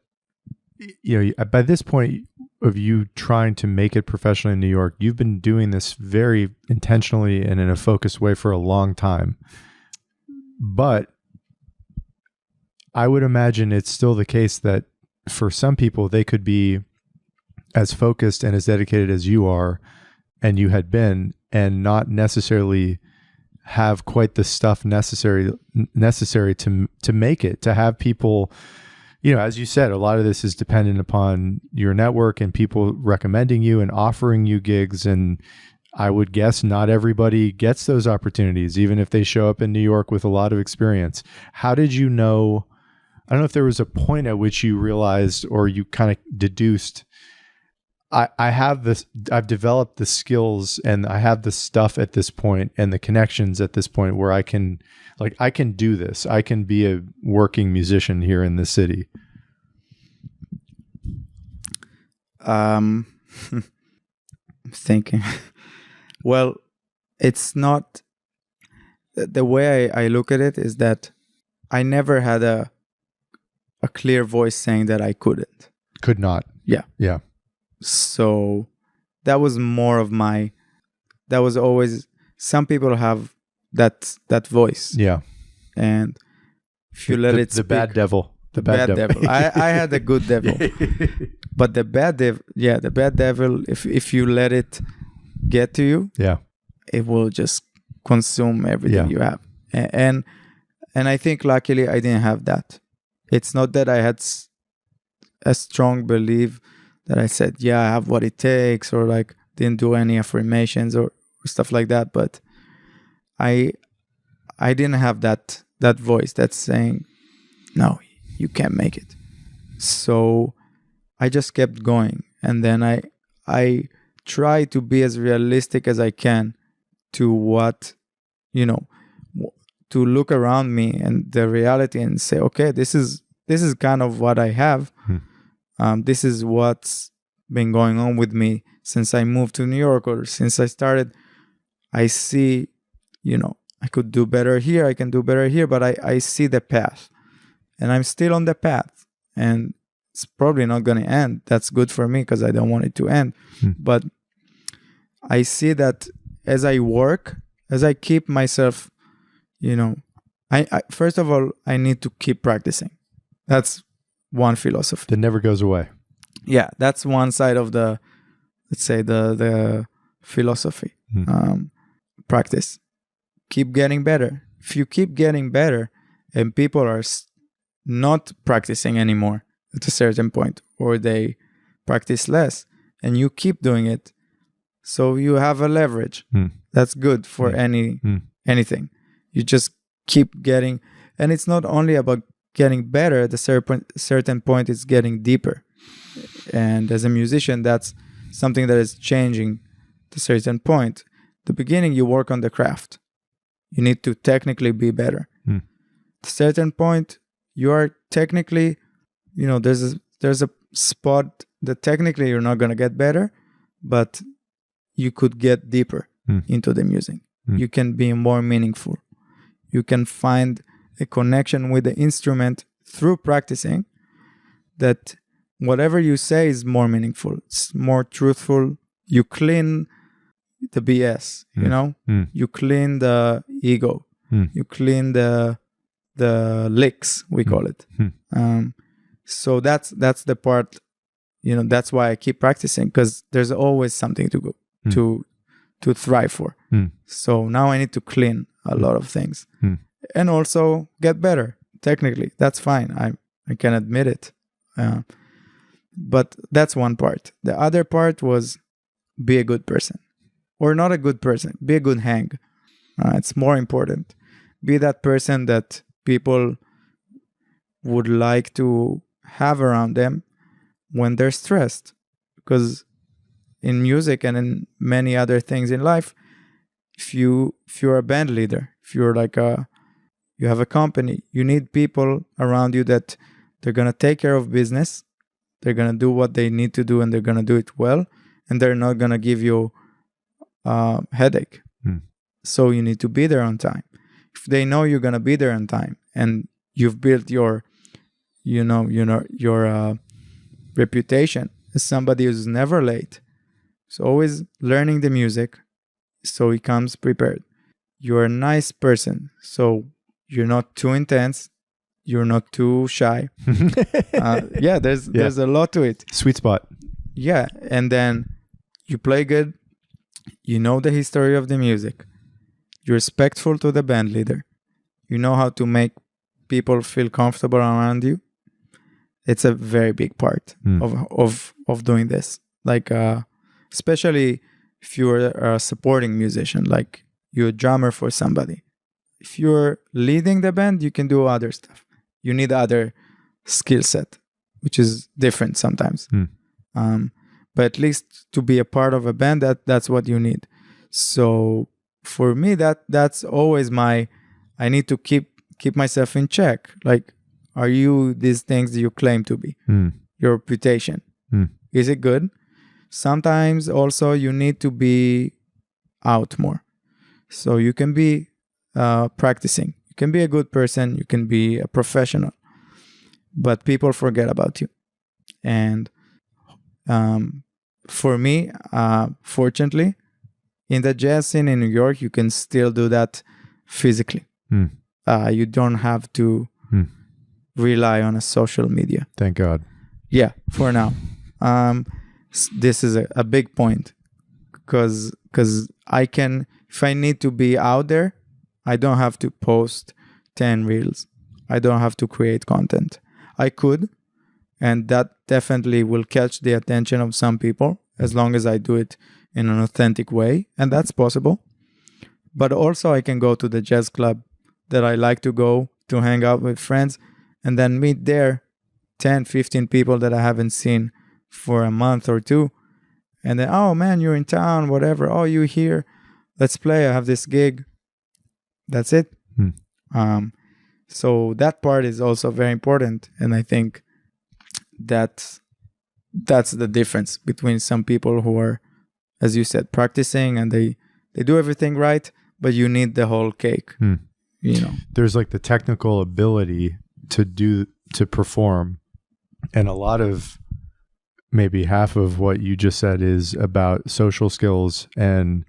Speaker 1: by this point of you trying to make it professionally in New York, you've been doing this very intentionally and in a focused way for a long time. But I would imagine it's still the case that for some people, they could be as focused and as dedicated as you are and you had been, and not necessarily have quite the stuff necessary to make it, to have people, as you said, a lot of this is dependent upon your network and people recommending you and offering you gigs. And I would guess not everybody gets those opportunities, even if they show up in New York with a lot of experience. How did you know? I don't know if there was a point at which you realized or you kind of deduced, I have this, I've developed the skills and I have the stuff at this point and the connections at this point where I can do this. I can be a working musician here in the city.
Speaker 2: I'm thinking. Well, it's not, the way I look at it is that I never had a clear voice saying that I couldn't.
Speaker 1: Could not.
Speaker 2: Yeah.
Speaker 1: Yeah.
Speaker 2: So that was more of that was always, some people have that voice.
Speaker 1: Yeah.
Speaker 2: And if you let it speak.
Speaker 1: The bad devil.
Speaker 2: The bad devil. I had a good devil. But the bad devil, if you let it get to you,
Speaker 1: yeah,
Speaker 2: it will just consume everything you have. And I think luckily I didn't have that. It's not that I had a strong belief that I said, I have what it takes, or like didn't do any affirmations or stuff like that. But I didn't have that voice that's saying, no, you can't make it. So I just kept going. And then I try to be as realistic as I can to what, to look around me and the reality and say, okay, this is kind of what I have. This is what's been going on with me since I moved to New York, or since I started. I see, I could do better here. I can do better here, but I see the path, and I'm still on the path, and it's probably not going to end. That's good for me because I don't want it to end. But I see that as I work, as I keep myself, I first of all, I need to keep practicing. That's one philosophy
Speaker 1: that never goes away.
Speaker 2: Yeah, that's one side of the, let's say, the philosophy. Practice. Keep getting better. If you keep getting better and people are not practicing anymore at a certain point, or they practice less, and you keep doing it, so you have a leverage. That's good for anything. You just keep getting, and it's not only about getting better. At a certain point, it's getting deeper. And as a musician, that's something that is changing to a certain point. The beginning, you work on the craft. You need to technically be better. At a certain point, you are technically, there's a spot that technically you're not going to get better, but you could get deeper into the music. You can be more meaningful. You can find a connection with the instrument through practicing, that whatever you say is more meaningful. It's more truthful. You clean the BS, you clean the ego, you clean the licks, we call it. So that's the part, that's why I keep practicing, because there's always something to go to thrive for. So now I need to clean a lot of things and also get better. Technically, that's fine. I can admit it. But that's one part. The other part was be a good person. Or not a good person, be a good hang. It's more important. Be that person that people would like to have around them when they're stressed. Because in music and in many other things in life, if you're a band leader, if you're like you have a company, you need people around you that they're going to take care of business. They're going to do what they need to do, and they're going to do it well. And they're not going to give you headache. So you need to be there on time. If they know you're going to be there on time, and you've built your reputation as somebody who's never late, so always learning the music, so he comes prepared. You're a nice person, so you're not too intense, you're not too shy. There's a lot to it.
Speaker 1: Sweet spot.
Speaker 2: Yeah, and then you play good. You know the history of the music. You're respectful to the band leader. You know how to make people feel comfortable around you. It's a very big part of doing this. Like, especially if you're a supporting musician, like you're a drummer for somebody. If you're leading the band, you can do other stuff. You need other skill set, which is different sometimes. But at least to be a part of a band, that's what you need. So for me, that's always I need to keep myself in check. Like, are you these things you claim to be? Your reputation. Is it good? Sometimes also you need to be out more. So you can be practicing. You can be a good person. You can be a professional. but people forget about you. And for me, fortunately, in the jazz scene in New York, you can still do that physically. You don't have to rely on a social media.
Speaker 1: Thank God.
Speaker 2: Yeah, for now. This is a big point because I can, if I need to be out there, I don't have to post 10 reels. I don't have to create content. I could, and that definitely will catch the attention of some people as long as I do it in an authentic way, and that's possible. But also I can go to the jazz club that I like to go to hang out with friends and then meet there 10, 15 people that I haven't seen for a month or two. And then, oh man, you're in town, whatever. Oh, you here? Let's play. I have this gig. That's it. So that part is also very important. And I think that's the difference between some people who are, as you said, practicing and they do everything right, but you need the whole cake. You know,
Speaker 1: there's like the technical ability to perform, and a lot of, maybe half of what you just said is about social skills and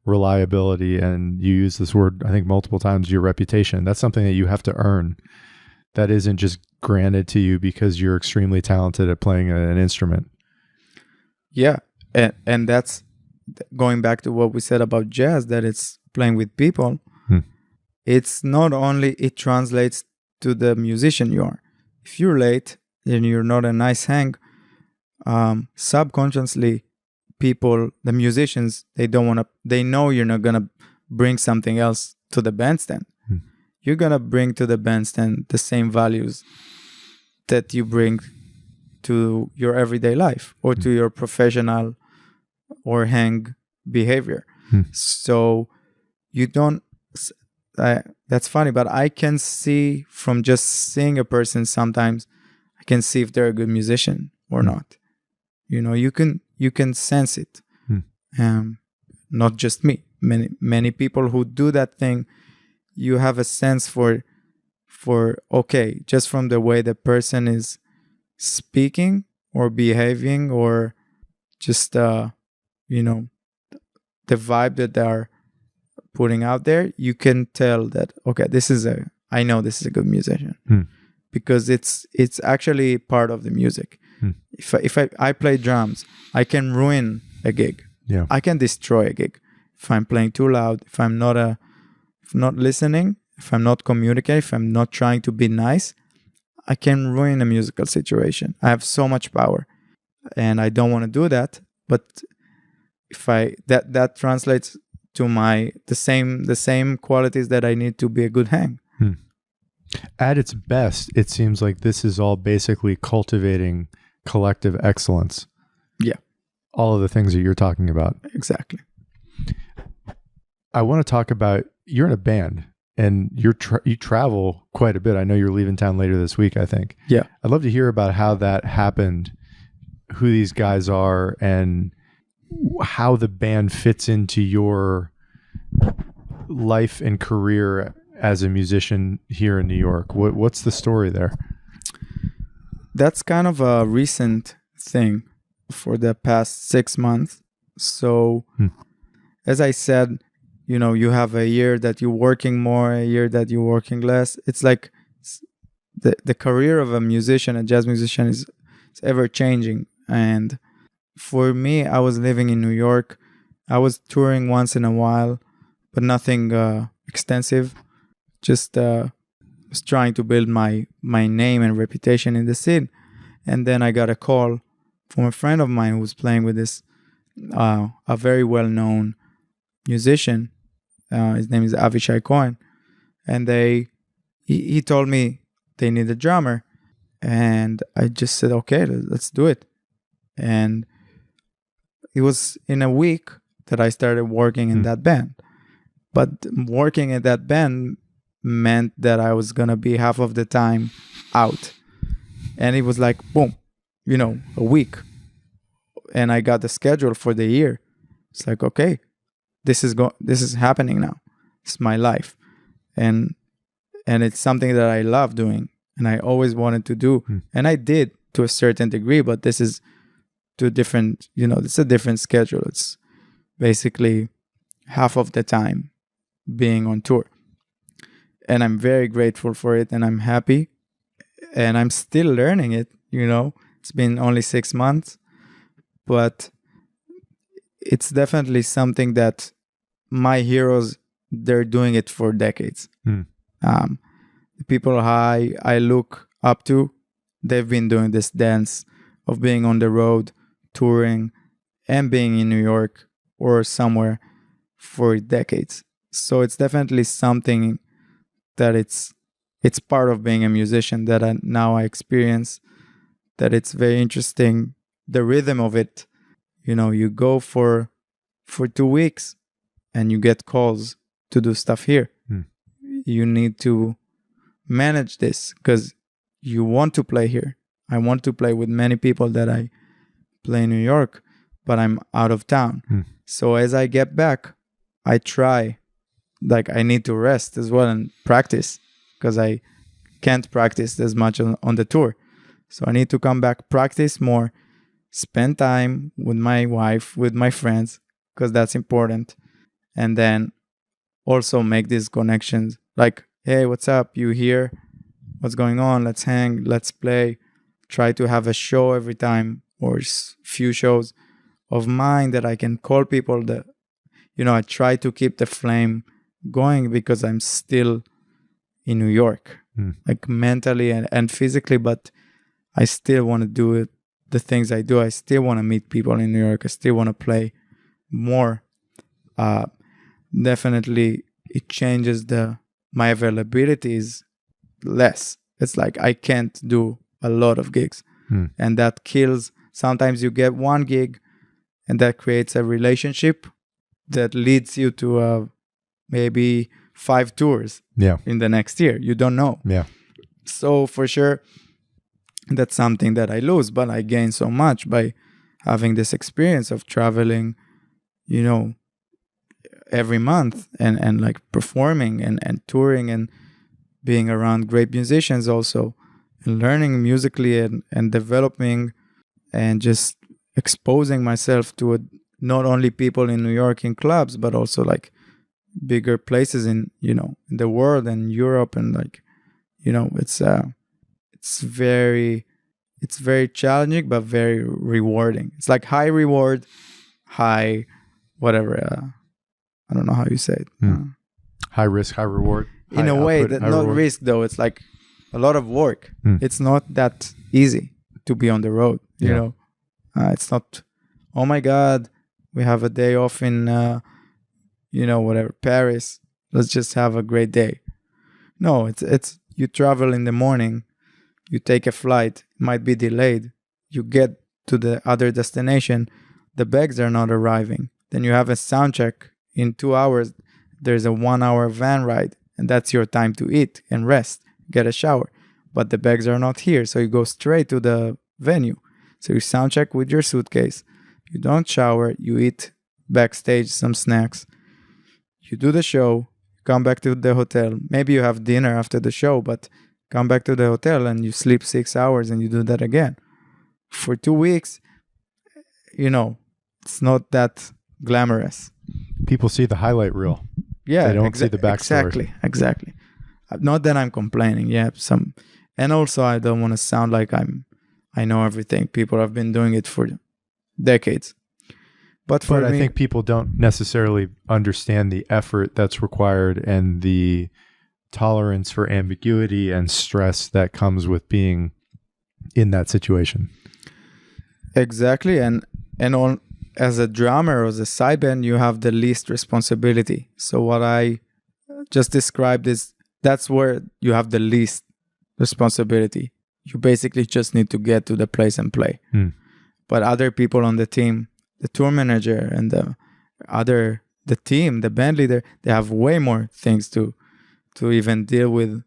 Speaker 1: reliability. And you use this word, I think, multiple times, your reputation. That's something that you have to earn. That isn't just granted to you because you're extremely talented at playing an instrument.
Speaker 2: Yeah. And that's going back to what we said about jazz, that it's playing with people. It's not only, it translates to the musician you are. If you're late and you're not a nice hang, subconsciously, people, the musicians, they know you're not going to bring something else to the bandstand. You're going to bring to the bandstand the same values that you bring to your everyday life or to your professional or hang behavior. So you don't, that's funny, but I can see from just seeing a person sometimes, I can see if they're a good musician or not. You know, you can sense it. Not just me. Many people who do that thing, you have a sense for okay, just from the way the person is speaking or behaving or just you know, the vibe that they are putting out there, you can tell that okay, I know this is a good musician because it's actually part of the music. If I play drums, I can ruin a gig.
Speaker 1: Yeah,
Speaker 2: I can destroy a gig if I'm playing too loud, if I'm not listening, if I'm not communicating, if I'm not trying to be nice. I can ruin a musical situation. I have so much power, and I don't want to do that. But if that translates to the same qualities that I need to be a good hang.
Speaker 1: At its best, it seems like this is all basically cultivating collective excellence.
Speaker 2: Yeah.
Speaker 1: All of the things that you're talking about.
Speaker 2: Exactly.
Speaker 1: I want to talk about, you're in a band and you travel quite a bit. I know you're leaving town later this week, I think.
Speaker 2: Yeah.
Speaker 1: I'd love to hear about how that happened, who these guys are, and how the band fits into your life and career as a musician here in New York. What's the story there?
Speaker 2: That's kind of a recent thing for the past 6 months. So, as I said, you know, you have a year that you're working more, a year that you're working less. It's like the career of a musician, a jazz musician, is ever changing. And for me, I was living in New York. I was touring once in a while, but nothing extensive. Just was trying to build my name and reputation in the scene. And then I got a call from a friend of mine who was playing with this, a very well-known musician. His name is Avishai Cohen. And he told me they need a drummer. And I just said, okay, let's do it. And it was in a week that I started working in that band. But working in that band meant that I was going to be half of the time out. And it was like, boom, you know, a week. And I got the schedule for the year. It's like, okay, this is happening now. It's my life. And it's something that I love doing. and I always wanted to do. And I did to a certain degree, but this is to different, it's a different schedule. It's basically half of the time being on tour. And I'm very grateful for it, and I'm happy. And I'm still learning it, It's been only 6 months, but it's definitely something that my heroes, they're doing it for decades. The people I look up to, they've been doing this dance of being on the road, touring, and being in New York or somewhere for decades. So it's definitely something that it's part of being a musician that I experience, that it's very interesting. The rhythm of it, you go for 2 weeks and you get calls to do stuff here. You need to manage this because you want to play here. I want to play with many people that I play in New York, but I'm out of town. So as I get back, I try, I need to rest as well and practice, because I can't practice as much on the tour. So I need to come back, practice more, spend time with my wife, with my friends, because that's important. And then also make these connections. Hey, what's up? You here? What's going on? Let's hang, let's play. Try to have a show every time, or few shows of mine that I can call people that, I try to keep the flame going, because I'm still in New York, mentally and physically, but I still want to do it, the things I do. I still want to meet people in New York. I still want to play more. Definitely, it changes my availability is less. It's I can't do a lot of gigs, and that kills. Sometimes you get one gig, and that creates a relationship that leads you to maybe 5 tours in the next year. You don't know. So for sure, that's something that I lose, but I gain so much by having this experience of traveling, every month and performing and touring and being around great musicians also, and learning musically and developing and just exposing myself to not only people in New York in clubs, but also bigger places in the world and Europe, and it's very challenging but very rewarding. It's high reward, high whatever. I don't know how you say it.
Speaker 1: High risk, high reward.
Speaker 2: In a way, that not reward. Risk though. It's a lot of work. It's not that easy to be on the road. You know, it's not. Oh my God, we have a day off in whatever, Paris. Let's just have a great day. No, it's you travel in the morning, you take a flight, it might be delayed. You get to the other destination, the bags are not arriving. Then you have a sound check. In 2 hours, there's a 1 hour van ride, and that's your time to eat and rest, get a shower. But the bags are not here, so you go straight to the venue. So you sound check with your suitcase. You don't shower, you eat backstage some snacks. You do the show, come back to the hotel. Maybe you have dinner after the show, but come back to the hotel and you sleep 6 hours and you do that again. For 2 weeks, it's not that glamorous.
Speaker 1: People see the highlight reel.
Speaker 2: Yeah,
Speaker 1: they don't see the backstory.
Speaker 2: Exactly. Not that I'm complaining. Yeah, and also I don't want to sound like I know everything. People have been doing it for decades. But I
Speaker 1: think people don't necessarily understand the effort that's required and the tolerance for ambiguity and stress that comes with being in that situation.
Speaker 2: Exactly, and on. As a drummer or as a side band, you have the least responsibility. So what I just described is that's where you have the least responsibility. You basically just need to get to the place and play. But other people on the team, the tour manager and the team, the band leader, they have way more things to even deal with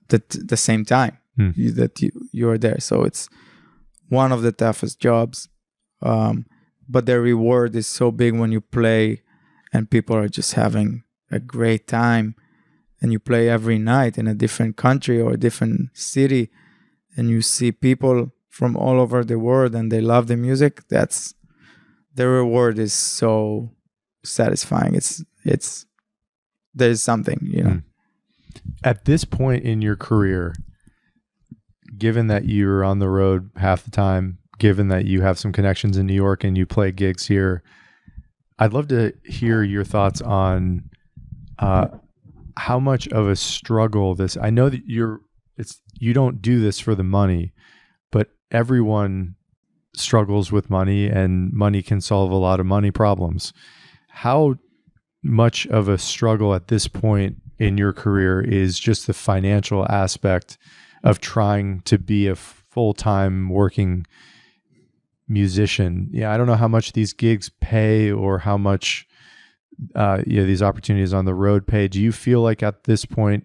Speaker 2: the same time that you are there. So it's one of the toughest jobs. But the reward is so big when you play and people are just having a great time and you play every night in a different country or a different city, and you see people from all over the world and they love the music, that's the reward is so satisfying. It's there's something, you know.
Speaker 1: At this point in your career, given that you're on the road half the time, given that you have some connections in New York and you play gigs here, I'd love to hear your thoughts on how much of a struggle this. I know that you don't do this for the money, but everyone struggles with money, and money can solve a lot of money problems. How much of a struggle at this point in your career is just the financial aspect of trying to be a full-time working musician? Yeah, I don't know how much these gigs pay or how much these opportunities on the road pay. Do you feel like at this point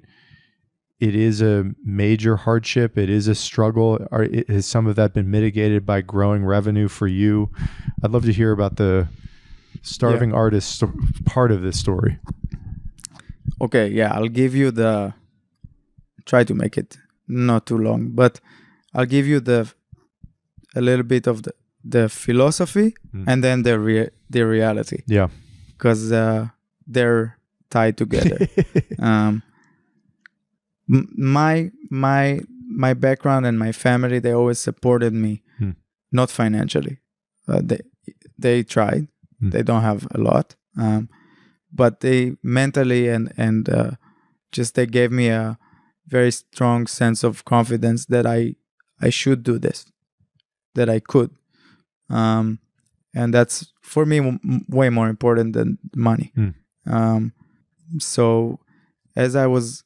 Speaker 1: it is a major hardship? It is a struggle? Or has some of that been mitigated by growing revenue for you? I'd love to hear about the starving artist part of this story.
Speaker 2: Okay, yeah, I'll give you try to make it not too long, but I'll give you a little bit of the philosophy and then the reality.
Speaker 1: Yeah.
Speaker 2: Because they're tied together. My background and my family, they always supported me, not financially. They tried. They don't have a lot, but they mentally and just they gave me a very strong sense of confidence that I should do this, that I could, and that's for me way more important than money. So as I was,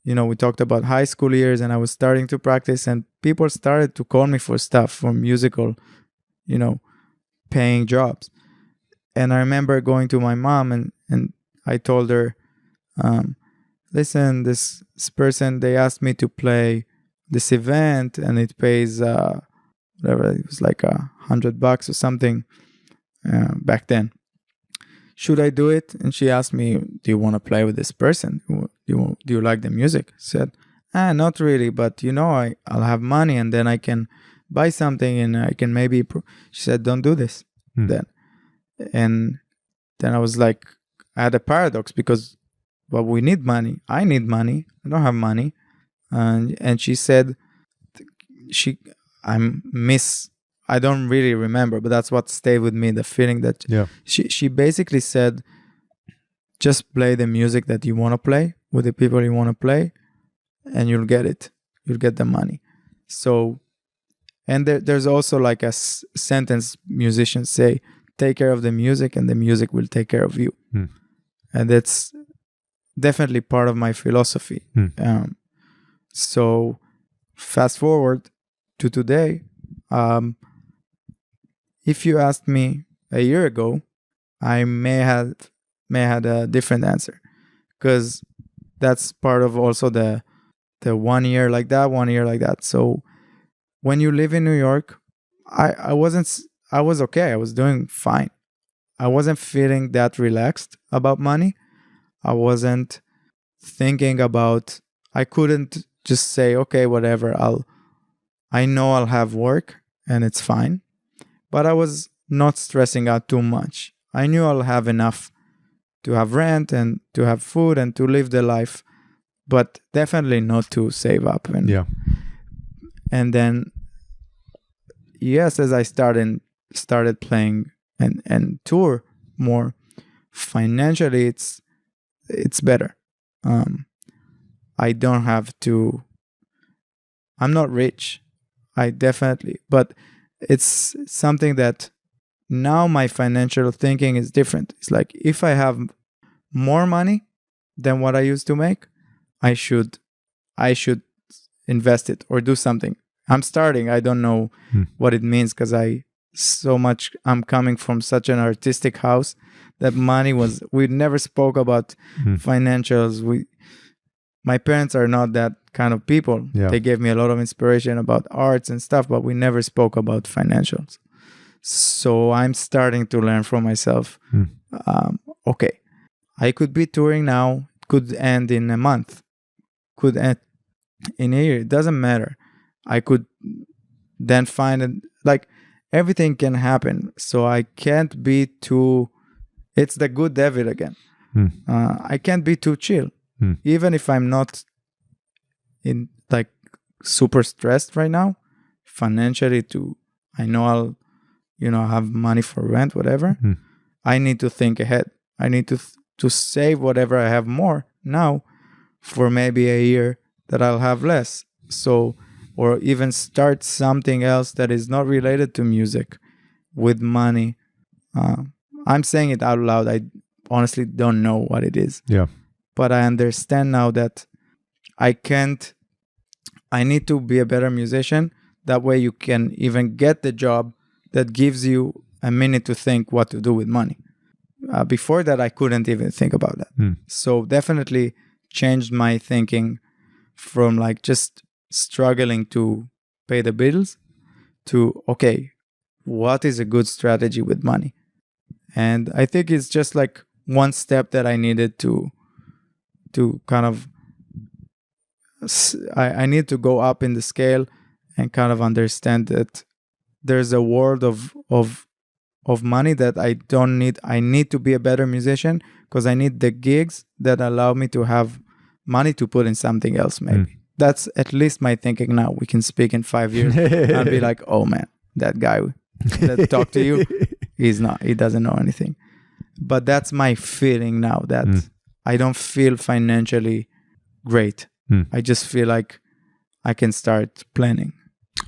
Speaker 2: we talked about high school years, and I was starting to practice, and people started to call me for stuff, for musical, paying jobs. And I remember going to my mom and I told her, listen, this person, they asked me to play this event and it pays, whatever, it was like $100 or something back then. Should I do it? And she asked me, do you want to play with this person? Do you like the music? I said, not really, but I'll have money and then I can buy something and I can maybe... She said, don't do this then. And then I was like, I had a paradox because, we need money. I need money. I don't have money. And she said, I don't really remember, but that's what stayed with me, the feeling that she basically said, just play the music that you want to play with the people you want to play and you'll get it. You'll get the money. So, and there's also like a sentence musicians say, take care of the music and the music will take care of you. And that's definitely part of my philosophy. So fast forward to today, if you asked me a year ago, I may have had a different answer, because that's part of also the 1 year like that, 1 year like that. So when you live in New York, I was okay. I was doing fine. I wasn't feeling that relaxed about money. I wasn't thinking about, I couldn't just say, okay, whatever, I know I'll have work and it's fine. But I was not stressing out too much. I knew I'll have enough to have rent and to have food and to live the life, but definitely not to save up. And then, yes, as I started playing and tour more, financially it's better. I don't have to, I'm not rich, but it's something that now my financial thinking is different. It's like, if I have more money than what I used to make, I should invest it or do something. I'm starting, I don't know what it means, because I'm coming from such an artistic house that money we never spoke about financials. My parents are not that kind of people. They gave me a lot of inspiration about arts and stuff, but we never spoke about financials. So I'm starting to learn from myself. Okay, I could be touring now, it could end in a month. could end in a year. It doesn't matter. I could then find it, like everything can happen. So I can't be too, it's the good devil again. I can't be too chill. Even if I'm not in like super stressed right now, financially I know I'll, have money for rent, whatever. I need to think ahead. I need to save whatever I have more now for maybe a year that I'll have less. So, or even start something else that is not related to music with money. I'm saying it out loud. I honestly don't know what it is.
Speaker 1: Yeah.
Speaker 2: But I understand now that I need to be a better musician. That way you can even get the job that gives you a minute to think what to do with money. Before that, I couldn't even think about that. So definitely changed my thinking from like just struggling to pay the bills to, okay, what is a good strategy with money? And I think it's just like one step that I needed to kind of, I need to go up in the scale and kind of understand that there's a world of money that I don't need. I need to be a better musician because I need the gigs that allow me to have money to put in something else, maybe. That's at least my thinking now. We can speak in 5 years and be like, oh man, that guy that talked to you, he doesn't know anything. But that's my feeling now, that I don't feel financially great. I just feel like I can start planning.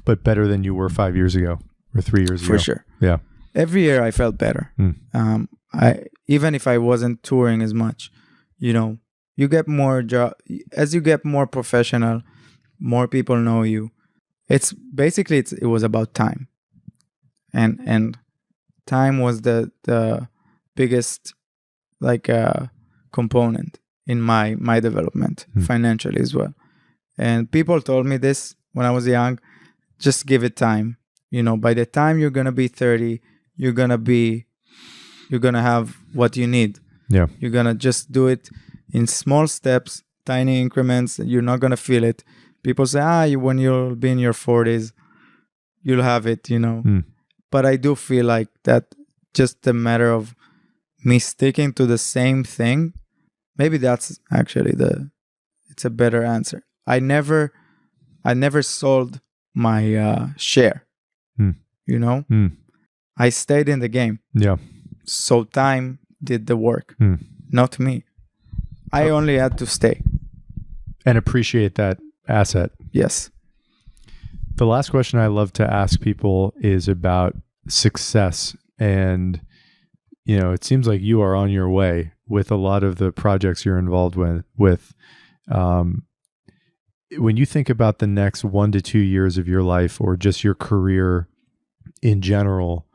Speaker 1: But better than you were 5 years ago or 3 years ago.
Speaker 2: For sure.
Speaker 1: Yeah.
Speaker 2: Every year I felt better. Even if I wasn't touring as much, you get more job as you get more professional, more people know you. It's basically it was about time, and time was the biggest component in my development financially as well. And people told me this when I was young: just give it time. By the time you're gonna be 30, you're gonna have what you need.
Speaker 1: Yeah.
Speaker 2: You're gonna just do it in small steps, tiny increments. You're not gonna feel it. People say, when you'll be in your 40s, you'll have it, But I do feel like that just a matter of me sticking to the same thing. Maybe that's actually it's a better answer. I never sold my share, I stayed in the game.
Speaker 1: Yeah.
Speaker 2: So time did the work, not me. I only had to stay.
Speaker 1: And appreciate that asset.
Speaker 2: Yes.
Speaker 1: The last question I love to ask people is about success. And, it seems like you are on your way with a lot of the projects you're involved with. When you think about the next 1 to 2 years of your life or just your career in general,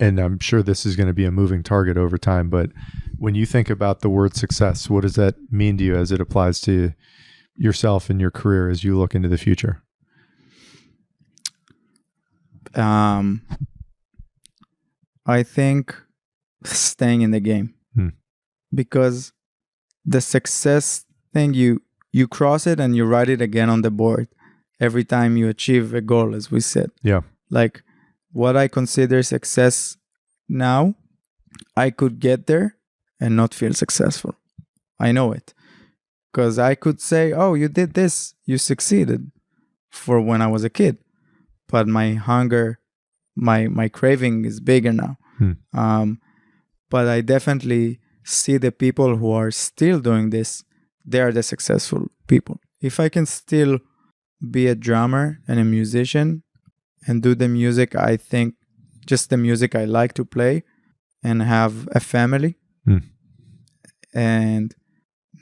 Speaker 1: and I'm sure this is going to be a moving target over time, but when you think about the word success, what does that mean to you as it applies to yourself and your career as you look into the future?
Speaker 2: I think staying in the game, because the success thing, you cross it and you write it again on the board every time you achieve a goal, as we said.
Speaker 1: Yeah.
Speaker 2: Like what I consider success now, I could get there and not feel successful. I know it. Because I could say, oh, you did this, you succeeded for when I was a kid. But my hunger, my craving is bigger now. But I definitely see the people who are still doing this, they are the successful people. If I can still be a drummer and a musician and do the music, I think just the music I like to play, and have a family and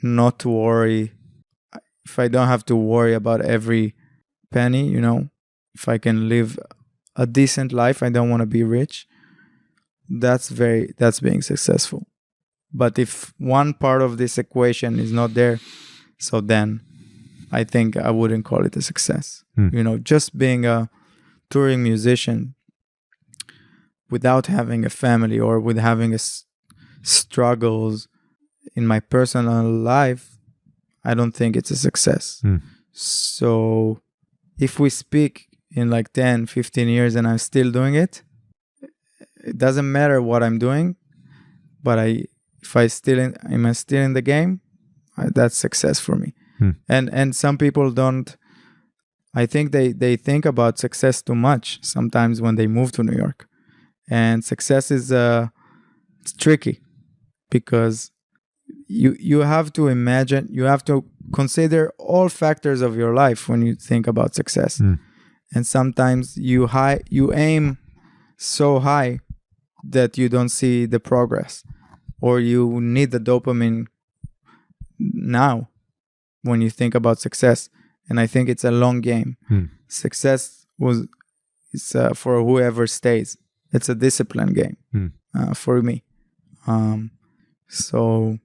Speaker 2: not to worry, if I don't have to worry about every penny, if I can live a decent life, I don't want to be rich. That's being successful. But if one part of this equation is not there, so then I think I wouldn't call it a success. Just being a touring musician without having a family or with having struggles in my personal life, I don't think it's a success. So if we speak in like 10, 15 years and I'm still doing it, it doesn't matter what I'm doing, but am I still in the game? That's success for me. And some people don't, I think they think about success too much sometimes when they move to New York. And success is it's tricky because you have to imagine, you have to consider all factors of your life when you think about success. And sometimes you aim so high that you don't see the progress, or you need the dopamine now when you think about success. And I think it's a long game. Success is for whoever stays. It's a discipline game for me. So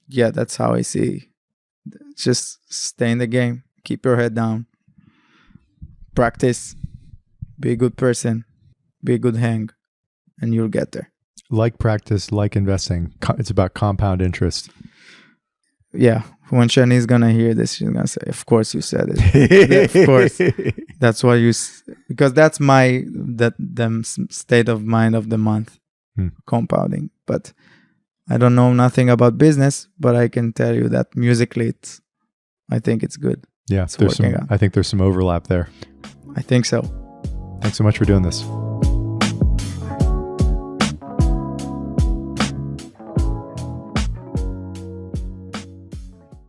Speaker 2: yeah, that's how I see. Just stay in the game, keep your head down, practice, be a good person, be a good hang, and you'll get there.
Speaker 1: Like practice, like investing. It's about compound interest.
Speaker 2: Yeah. When Shani's going to hear this, she's going to say, of course you said it. Of course. That's why because that's the state of mind of the month, compounding. But I don't know nothing about business, but I can tell you that musically, I think it's good.
Speaker 1: Yeah. I think there's some overlap there.
Speaker 2: I think so.
Speaker 1: Thanks so much for doing this.